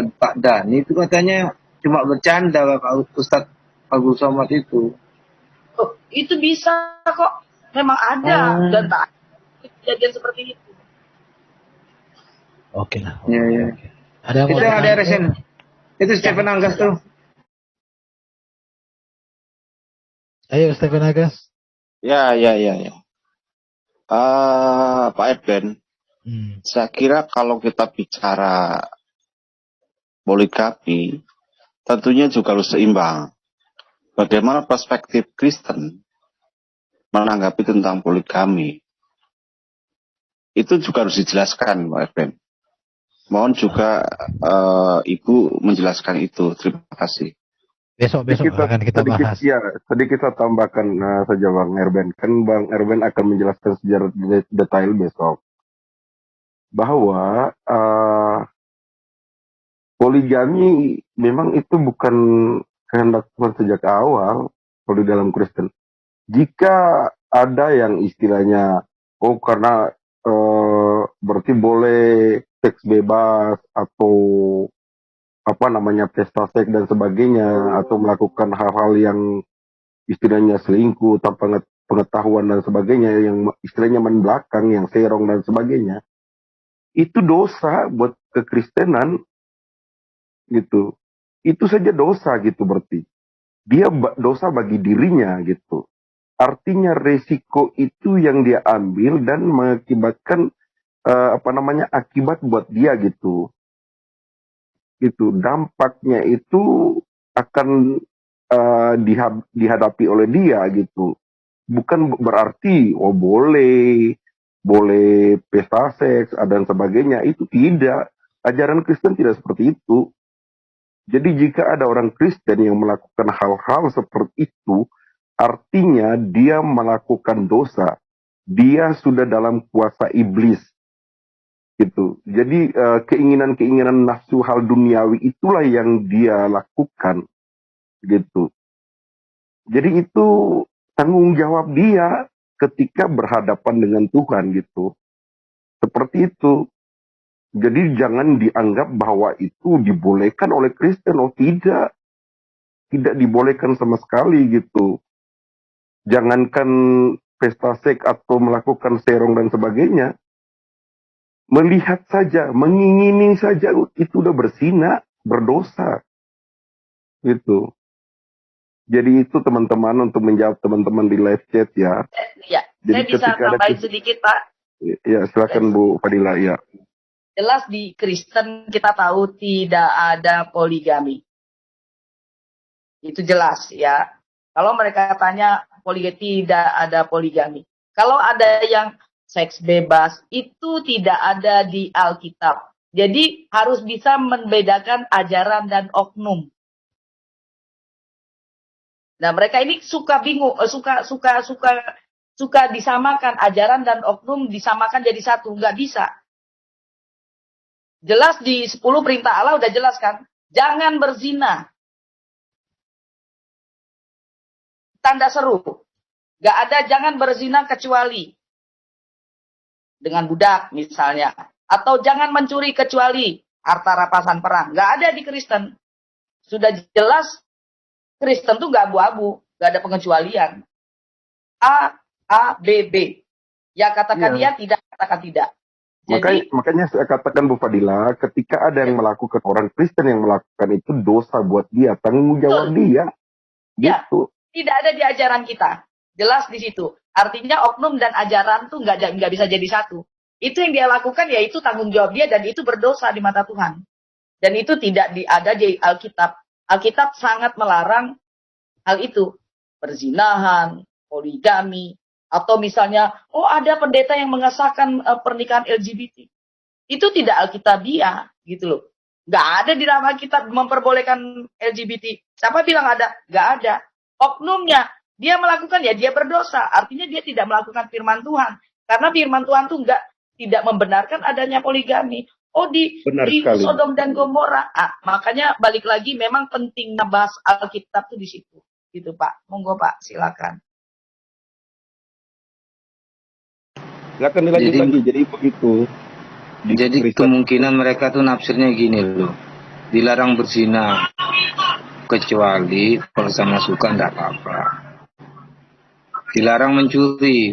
Pak Dani, itu katanya cuma bercanda Pak Ustadz Abdul Somad itu. Oh, itu bisa kok. Memang ada dan tak kejadian seperti itu. Oke lah. Iya. Ada itu yang ada RSN. Itu Stephen Anggas tuh. Ayo Stephen Anggas. Ya. Pak Erben, saya kira kalau kita bicara poligami, tentunya juga harus seimbang. Bagaimana perspektif Kristen menanggapi tentang poligami? Itu juga harus dijelaskan, Pak Erben. Mohon juga Ibu menjelaskan itu. Terima kasih. Besok akan kita bahas. Sedikit saya tambahkan saja Bang Erben. Kan Bang Erben akan menjelaskan secara detail besok. Bahwa poligami memang itu bukan kehendak Tuhan sejak awal kalau di dalam Kristen. Jika ada yang istilahnya, karena berarti boleh seks bebas atau pesta seks dan sebagainya, atau melakukan hal-hal yang istilahnya selingkuh tanpa pengetahuan dan sebagainya, yang istilahnya main belakang, yang serong dan sebagainya, itu dosa buat kekristenan gitu. Itu saja dosa gitu, berarti dia dosa bagi dirinya gitu. Artinya resiko itu yang dia ambil dan mengakibatkan akibat buat dia gitu. Dampaknya itu akan dihadapi oleh dia gitu. Bukan berarti boleh pesta seks dan sebagainya, itu tidak. Ajaran Kristen tidak seperti itu. Jadi jika ada orang Kristen yang melakukan hal-hal seperti itu, artinya dia melakukan dosa. Dia sudah dalam kuasa iblis. Gitu. Jadi keinginan-keinginan nafsu hal duniawi itulah yang dia lakukan. Gitu. Jadi itu tanggung jawab dia ketika berhadapan dengan Tuhan gitu. Seperti itu. Jadi jangan dianggap bahwa itu dibolehkan oleh Kristen. Oh tidak. Tidak dibolehkan sama sekali gitu. Jangankan pesta seks atau melakukan serong dan sebagainya. Melihat saja, mengingini saja, itu udah berzina, berdosa. Gitu. Jadi itu teman-teman, untuk menjawab teman-teman di live chat ya. Ya, jadi saya bisa tambahin sedikit Pak. Ya, silakan Bu Fadila ya. Jelas di Kristen kita tahu tidak ada poligami. Itu jelas ya. Kalau mereka tanya poligami, tidak ada poligami. Kalau ada yang seks bebas, itu tidak ada di Alkitab. Jadi harus bisa membedakan ajaran dan oknum. Nah, mereka ini suka bingung, suka disamakan ajaran dan oknum disamakan jadi satu, nggak bisa. Jelas di 10 perintah Allah udah jelas kan? Jangan berzina. Tanda seru. Nggak ada jangan berzina kecuali dengan budak misalnya. Atau jangan mencuri kecuali harta rampasan perang. Nggak ada di Kristen. Sudah jelas Kristen tuh nggak abu-abu. Nggak ada pengecualian. A, B, B. Ya katakan ya, tidak katakan tidak. Jadi, makanya saya katakan Bu Fadila, ketika ada yang melakukan, orang Kristen yang melakukan itu dosa buat dia, tanggung jawab dia. ya, Gitu. tidak ada di ajaran kita. Jelas di situ. Artinya oknum dan ajaran tuh nggak bisa jadi satu. Itu yang dia lakukan, ya itu tanggung jawab dia dan itu berdosa di mata Tuhan. Dan itu tidak ada di Alkitab. Alkitab sangat melarang hal itu. Perzinahan, poligami, atau misalnya, ada pendeta yang mengesahkan pernikahan LGBT. Itu tidak Alkitabiah, gitu loh. Nggak ada di dalam Alkitab memperbolehkan LGBT. Siapa bilang ada? Nggak ada. Oknumnya, dia melakukan, ya dia berdosa. Artinya dia tidak melakukan firman Tuhan. Karena firman Tuhan tuh tidak membenarkan adanya poligami. Di Sodom dan Gomora. Makanya balik lagi, memang penting ngebahas Alkitab tuh di situ. Gitu Pak. Monggo Pak, silakan. Silakan dilanjut lagi. Jadi begitu. Jadi kemungkinan mereka tuh nafsirnya gini loh. Dilarang berzina. Kecuali kalau sama suka enggak apa-apa. Dilarang mencuri.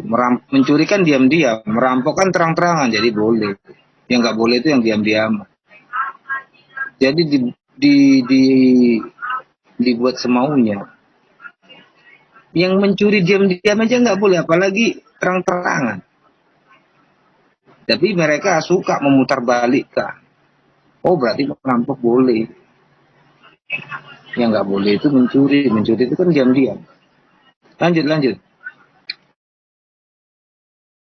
Mencuri kan diam-diam. Merampok kan terang-terangan. Jadi boleh. Yang nggak boleh itu yang diam-diam. Jadi dibuat semaunya. Yang mencuri diam-diam aja nggak boleh. Apalagi terang-terangan. Tapi mereka suka memutarbalikkan. Berarti merampok boleh. Yang nggak boleh itu mencuri. Mencuri itu kan diam-diam. Lanjut.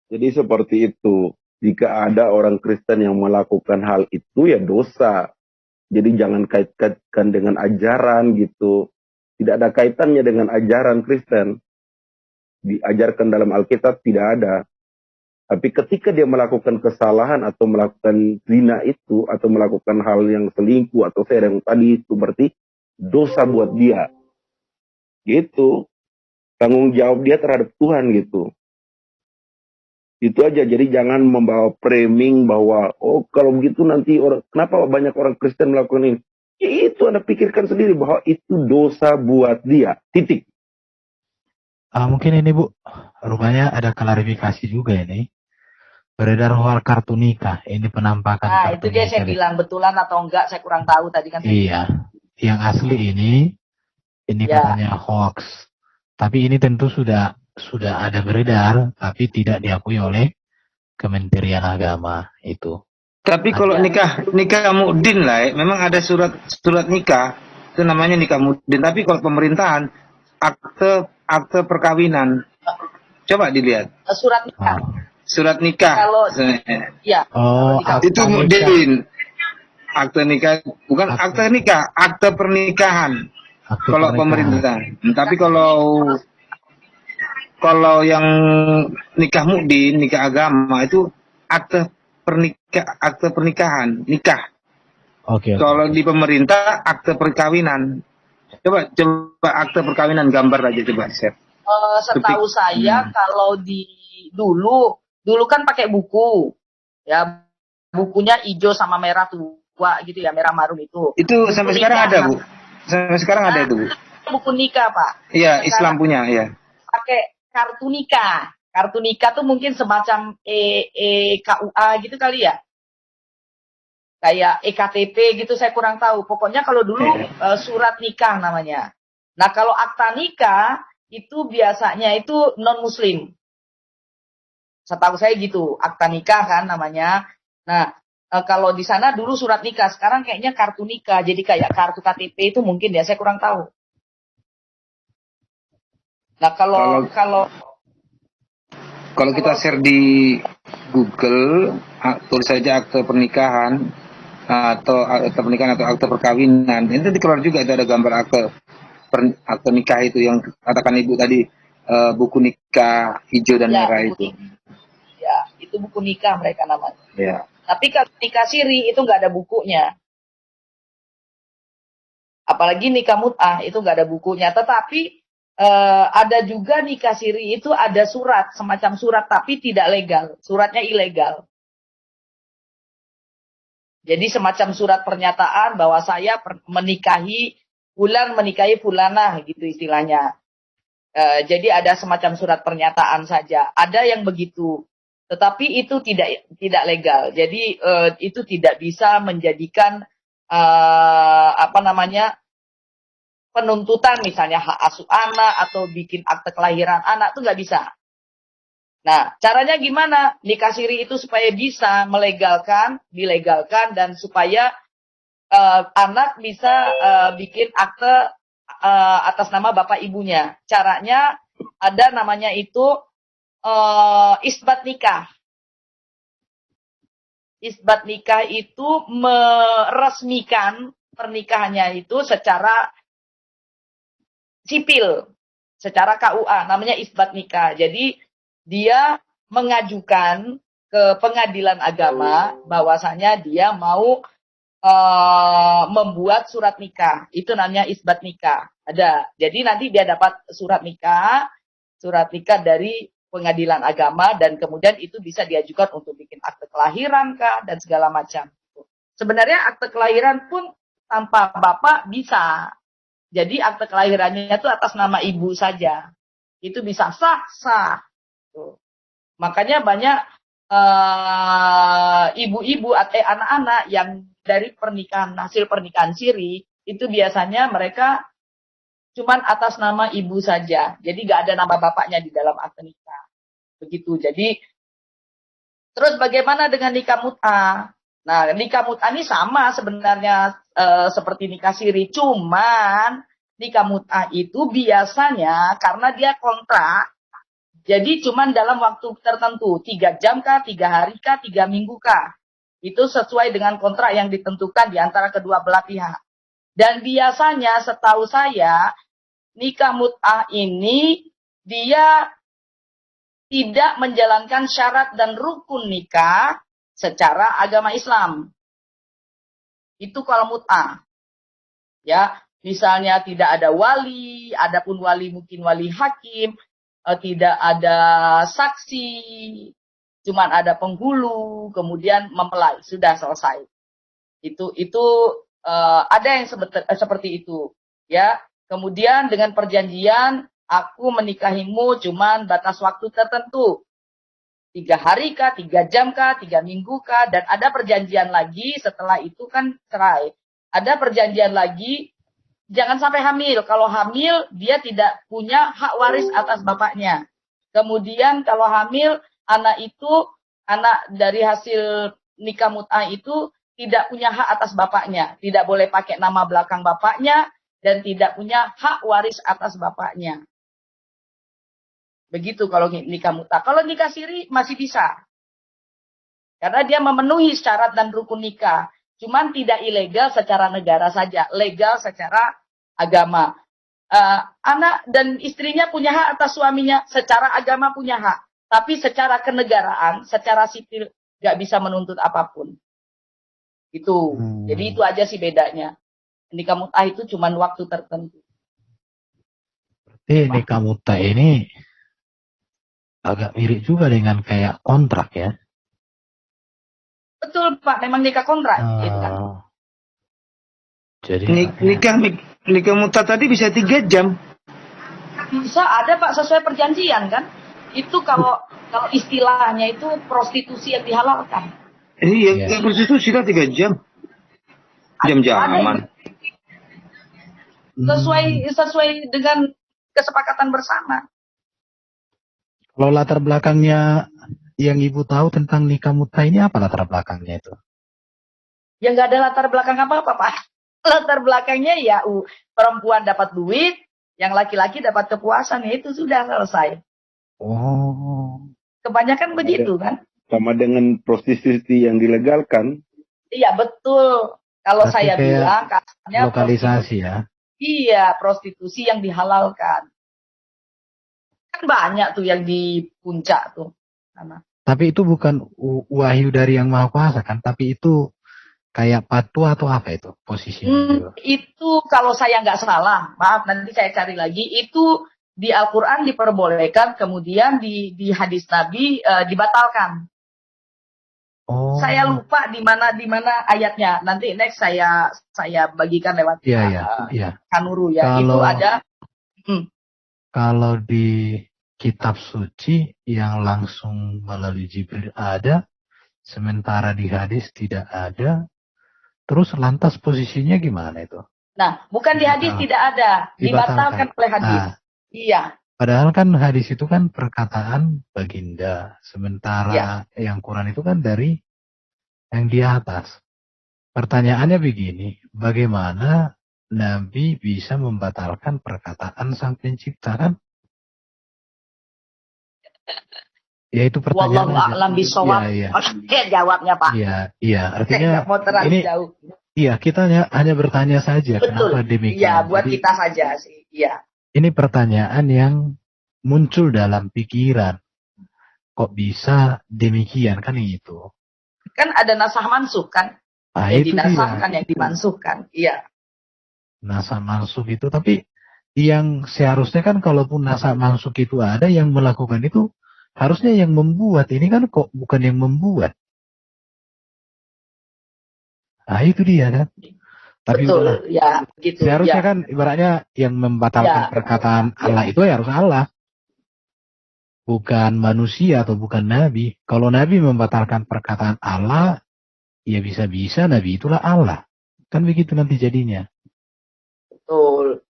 Jadi seperti itu. Jika ada orang Kristen yang melakukan hal itu, ya dosa. Jadi jangan kaitkan dengan ajaran gitu. Tidak ada kaitannya dengan ajaran Kristen. Diajarkan dalam Alkitab tidak ada. Tapi ketika dia melakukan kesalahan atau melakukan zina itu, atau melakukan hal yang selingkuh atau yang tadi itu, berarti dosa buat dia. Gitu. Tanggung jawab dia terhadap Tuhan gitu. Itu aja. Jadi jangan membawa framing bahwa, kalau begitu nanti kenapa banyak orang Kristen melakukan ini? Ya itu Anda pikirkan sendiri bahwa itu dosa buat dia. Titik. Mungkin ini Bu, rupanya ada klarifikasi juga ini. Beredar soal kartu nikah, ini penampakan kartu itu dia saya bilang betulan atau enggak, saya kurang tahu tadi kan. Iya, yang asli ini katanya hoax. Tapi ini tentu sudah ada beredar, tapi tidak diakui oleh Kementerian Agama itu. Tapi kalau nikah mudin lah, memang ada surat nikah, itu namanya nikah mudin. Tapi kalau pemerintahan, akte perkawinan, coba dilihat. Surat nikah. Surat nikah. Kalau itu mudin. Akte nikah, bukan akte nikah, akte pernikahan. Kalau pemerintahan. Tapi kalau yang nikah mudin, nikah agama itu akte pernikahan, nikah. Oke. Kalau di pemerintah akte perkawinan. Coba akte perkawinan gambar aja coba, Chef. Setahu saya kalau dulu kan pakai buku. Ya, bukunya hijau sama merah tua gitu ya, merah marun itu. Itu sampai sekarang ada, Bu. Sampai sekarang ada itu, Bu. Buku nikah, Pak. Iya, Islam punya, ya. Pakai kartu nikah. Kartu nikah tuh mungkin semacam KUA gitu kali ya. Kayak EKTP gitu, saya kurang tahu. Pokoknya kalau dulu surat nikah namanya. Nah, kalau akta nikah itu biasanya itu non-muslim. Setahu saya gitu, akta nikah kan namanya. Nah, kalau di sana dulu surat nikah, sekarang kayaknya kartu nikah. Jadi kayak kartu KTP itu mungkin ya, saya kurang tahu. Nah, kalau kita share di Google, tulis saja akte pernikahan atau akte pernikahan atau akte perkawinan, itu dikeluar juga, itu ada gambar akte akte nikah itu yang katakan ibu tadi, buku nikah hijau dan Ya, merah buku itu. ya, itu buku nikah mereka namanya. Ya. Tapi kalau nikah siri itu nggak ada bukunya. Apalagi nikah mut'ah itu nggak ada bukunya. Tetapi ada juga nikah siri itu ada surat, semacam surat tapi tidak legal. Suratnya ilegal. Jadi semacam surat pernyataan bahwa saya menikahi Fulan, menikahi Fulanah gitu istilahnya. Jadi ada semacam surat pernyataan saja. Ada yang begitu. Tetapi itu tidak legal. Jadi itu tidak bisa menjadikan penuntutan misalnya hak asuh anak atau bikin akte kelahiran anak itu nggak bisa. Nah, caranya gimana? Nikah siri itu supaya bisa dilegalkan dan supaya anak bisa bikin akte atas nama bapak ibunya. Caranya ada namanya itu isbat nikah. Isbat nikah itu meresmikan pernikahannya itu secara sipil, secara KUA, namanya isbat nikah. Jadi dia mengajukan ke pengadilan agama bahwasanya dia mau membuat surat nikah. Itu namanya isbat nikah. Ada. Jadi nanti dia dapat surat nikah dari pengadilan agama dan kemudian itu bisa diajukan untuk bikin akte kelahiran kah dan segala macam. Sebenarnya akte kelahiran pun tanpa bapak bisa. Jadi akte kelahirannya itu atas nama ibu saja. Itu bisa sah. Tuh. Makanya banyak ibu-ibu atau anak-anak yang dari hasil pernikahan siri, itu biasanya mereka cuman atas nama ibu saja. Jadi gak ada nama bapaknya di dalam akte nikah. Begitu. Jadi, terus bagaimana dengan nikah mut'ah? Nah, nikah mut'ah ini sama sebenarnya seperti nikah siri. Cuman, nikah mut'ah itu biasanya karena dia kontrak, jadi cuman dalam waktu tertentu. 3 jam kah, 3 hari kah, 3 minggu kah. Itu sesuai dengan kontrak yang ditentukan di antara kedua belah pihak. Dan biasanya setahu saya, nikah mut'ah ini dia tidak menjalankan syarat dan rukun nikah secara agama Islam. Itu kalau mut'ah. Ya, misalnya tidak ada wali, adapun wali mungkin wali hakim, tidak ada saksi, cuman ada penghulu, kemudian mempelai, sudah selesai. Itu ada yang seperti itu, ya. Kemudian dengan perjanjian aku menikahimu cuman batas waktu tertentu. 3 hari kah, 3 jam kah, 3 minggu kah, dan ada perjanjian lagi setelah itu kan cerai. Ada perjanjian lagi, jangan sampai hamil. Kalau hamil, dia tidak punya hak waris atas bapaknya. Kemudian kalau hamil, anak dari hasil nikah mut'ah itu tidak punya hak atas bapaknya. Tidak boleh pakai nama belakang bapaknya, dan tidak punya hak waris atas bapaknya. Begitu kalau nikah mut'ah. Kalau nikah siri masih bisa. Karena dia memenuhi syarat dan rukun nikah. Cuman tidak ilegal secara negara saja. Legal secara agama. Anak dan istrinya punya hak atas suaminya. Secara agama punya hak. Tapi secara kenegaraan, secara sipil, gak bisa menuntut apapun. Itu. Jadi itu aja sih bedanya. Nikah mut'ah itu cuman waktu tertentu. Berarti nikah mut'ah ini agak mirip juga dengan kayak kontrak ya. Betul Pak, memang nikah kontrak. Gitu kan. Jadi nikah mut'ah tadi bisa 3 jam. Bisa ada Pak sesuai perjanjian kan. Itu kalau istilahnya itu prostitusi yang dihalalkan. Iya, prostitusi lah 3 jam. Jam-jaman. Sesuai dengan kesepakatan bersama. Kalau latar belakangnya yang Ibu tahu tentang nikah mut'ah ini apa latar belakangnya itu? Ya nggak ada latar belakang apa-apa Pak. Latar belakangnya ya perempuan dapat duit, yang laki-laki dapat kepuasan, ya itu sudah selesai. Oh. Kebanyakan begitu kan? Sama dengan prostitusi yang dilegalkan. Iya betul. Kalau Berarti saya bilang katanya lokalisasi ya. Iya, prostitusi yang dihalalkan. Kan banyak tuh yang di puncak tuh. Sama. Tapi itu bukan wahyu dari Yang Maha Kuasa kan, tapi itu kayak fatwa atau apa itu posisinya? Itu kalau saya nggak salah, maaf nanti saya cari lagi, itu di Al-Quran diperbolehkan, kemudian di hadis Nabi dibatalkan. Oh. Saya lupa di mana ayatnya. Nanti next saya bagikan lewat Kanuru ya. Kalau, itu ada. Kalau di kitab suci yang langsung melalui Jibril ada, sementara di hadis tidak ada. Terus lantas posisinya gimana itu? Nah, bukan di hadis tidak ada, dibatalkan oleh hadis. Iya. Padahal kan hadis itu kan perkataan baginda, sementara yang Quran itu kan dari yang di atas. Pertanyaannya begini, bagaimana Nabi bisa membatalkan perkataan Sang Pencipta kan? Ya itu pertanyaan. Wallahu a'lam bishawab. Iya, jawabnya Pak. Iya. Artinya mau terlalu jauh. Iya, kita hanya bertanya saja. Betul. Kenapa demikian. Iya, buat kita saja sih. Iya. Ini pertanyaan yang muncul dalam pikiran. Kok bisa demikian kan itu? Kan ada nasah mansuh kan? Yang dinasahkan, yang dimansuhkan. Iya. Nasah mansuh itu, tapi yang seharusnya kan kalaupun nasah mansuh itu ada, yang melakukan itu harusnya yang membuat. Ini kan kok bukan yang membuat. Nah itu dia kan. Tapi betul, ya gitu. Seharusnya kan ibaratnya yang membatalkan perkataan Allah itu harus Allah. Bukan manusia atau bukan Nabi. Kalau Nabi membatalkan perkataan Allah, ya bisa-bisa Nabi itulah Allah. Kan begitu nanti jadinya. Betul.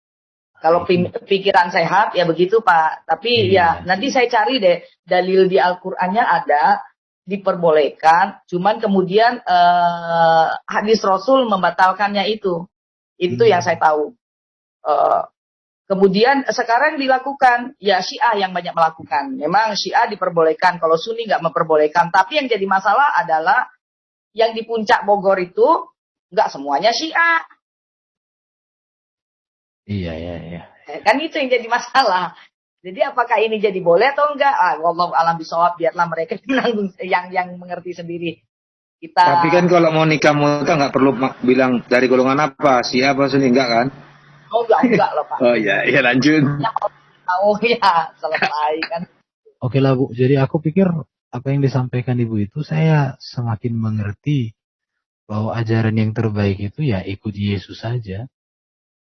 Kalau pikiran sehat ya begitu Pak. Tapi ya nanti saya cari deh dalil di Al-Qur'annya ada diperbolehkan. Cuman kemudian hadis Rasul membatalkannya itu. Itu yang saya tahu. Kemudian sekarang dilakukan ya Syiah yang banyak melakukan. Memang Syiah diperbolehkan. Kalau Sunni nggak memperbolehkan. Tapi yang jadi masalah adalah yang di puncak Bogor itu nggak semuanya Syiah. Iya. Kan itu yang jadi masalah. Jadi apakah ini jadi boleh atau enggak? Wallahu a'lam bishawab, biarlah mereka yang mengerti sendiri. Tapi kan kalau mau nikah muta nggak perlu bilang dari golongan apa, siapa Sunni enggak kan? Oh enggak loh Pak. Oh iya lanjut. Oh ya selesai kan. Oke lah Bu, jadi aku pikir apa yang disampaikan Ibu itu saya semakin mengerti bahwa ajaran yang terbaik itu ya ikut Yesus saja.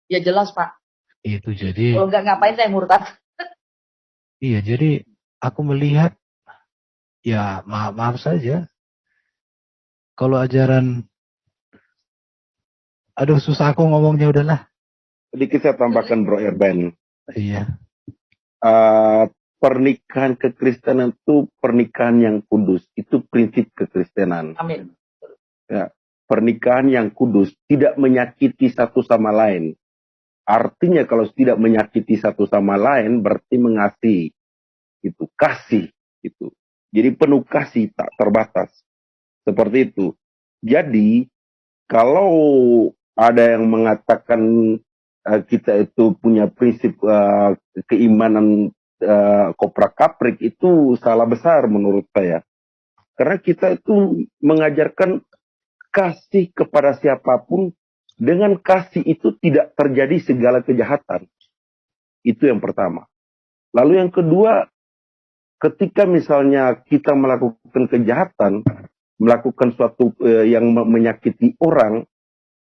Ya jelas Pak. Itu jadi. Kalau nggak ngapain saya murtad. Iya, jadi aku melihat ya maaf saja. Kalau ajaran, aduh susah aku ngomongnya udahlah. Sedikit saya tambahkan Bro Erben. Iya. Pernikahan kekristenan itu pernikahan yang kudus. Itu prinsip kekristenan. Amin. Ya, pernikahan yang kudus tidak menyakiti satu sama lain. Artinya kalau tidak menyakiti satu sama lain berarti mengasihi. Itu kasih itu. Jadi penuh kasih tak terbatas. Seperti itu. Jadi kalau ada yang mengatakan kita itu punya prinsip keimanan koprak-kaprik, itu salah besar menurut saya. Karena kita itu mengajarkan kasih kepada siapapun. Dengan kasih itu tidak terjadi segala kejahatan. Itu yang pertama. Lalu yang kedua, ketika misalnya kita melakukan kejahatan, melakukan suatu yang menyakiti orang,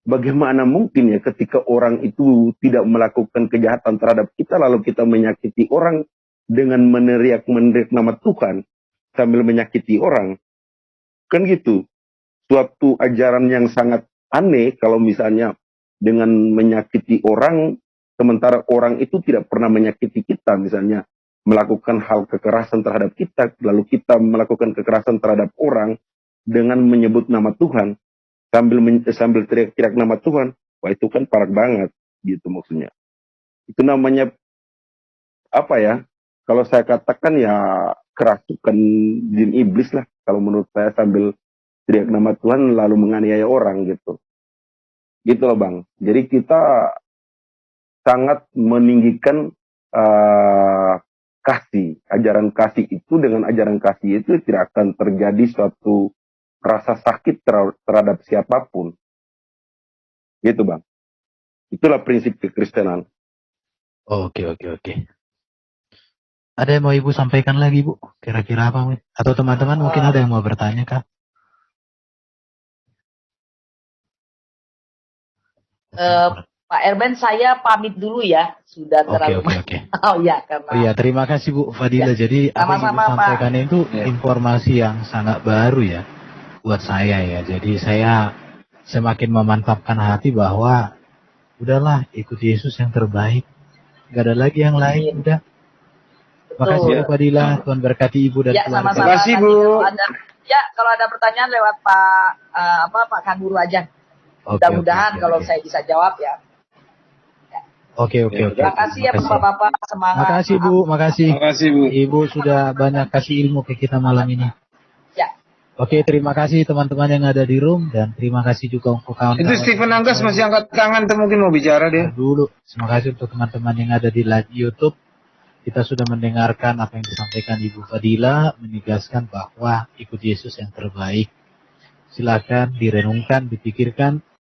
bagaimana mungkin ya ketika orang itu tidak melakukan kejahatan terhadap kita, lalu kita menyakiti orang dengan meneriak nama Tuhan sambil menyakiti orang. Kan gitu. Suatu ajaran yang sangat aneh kalau misalnya dengan menyakiti orang, sementara orang itu tidak pernah menyakiti kita, misalnya melakukan hal kekerasan terhadap kita, lalu kita melakukan kekerasan terhadap orang dengan menyebut nama Tuhan, sambil teriak-teriak nama Tuhan, wah itu kan parah banget, gitu maksudnya. Itu namanya, apa ya, kalau saya katakan ya kerasukan jin iblis lah, kalau menurut saya sambil teriak nama Tuhan lalu menganiaya orang gitu. Gitu loh Bang. Jadi kita sangat meninggikan kasih. Ajaran kasih itu dengan ajaran kasih itu tidak akan terjadi suatu rasa sakit terhadap siapapun. Gitu Bang. Itulah prinsip kekristenan. Oke. Ada yang mau Ibu sampaikan lagi, Bu? Kira-kira apa? Bu? Atau teman-teman mungkin ada yang mau bertanya, Kak? Pak Erben, saya pamit dulu ya. Sudah terlalu... Oke. Oh iya, karena... Oh iya, terima kasih Bu Fadila. Ya, Jadi apa yang Ibu sama-sama, sampaikan Pak. itu informasi yang sangat baru ya buat saya ya. Jadi saya semakin memantapkan hati bahwa udahlah ikut Yesus yang terbaik. Gak ada lagi yang lain, udah. Makasih Bu Fadila, Tuhan berkati Ibu dan Ya, keluarga. sama-sama. Makasih, Bu. Kalau ada pertanyaan lewat Pak Kanguru aja. Mudah-mudahan kalau saya bisa jawab ya. Oke. Terima kasih ya Bapak-bapak, semangat. Makasih Bu, makasih. Makasih, Bu. Ibu sudah banyak kasih ilmu ke kita malam ini. Ya. Oke, terima kasih teman-teman yang ada di room dan terima kasih juga untuk kawan-kawan. Itu Stephen Anggas masih angkat tangan tuh, mungkin mau bicara dia. Dulu, terima kasih untuk teman-teman yang ada di live YouTube. Kita sudah mendengarkan apa yang disampaikan Ibu Fadila, menegaskan bahwa ikut Yesus yang terbaik. Silakan direnungkan, dipikirkan,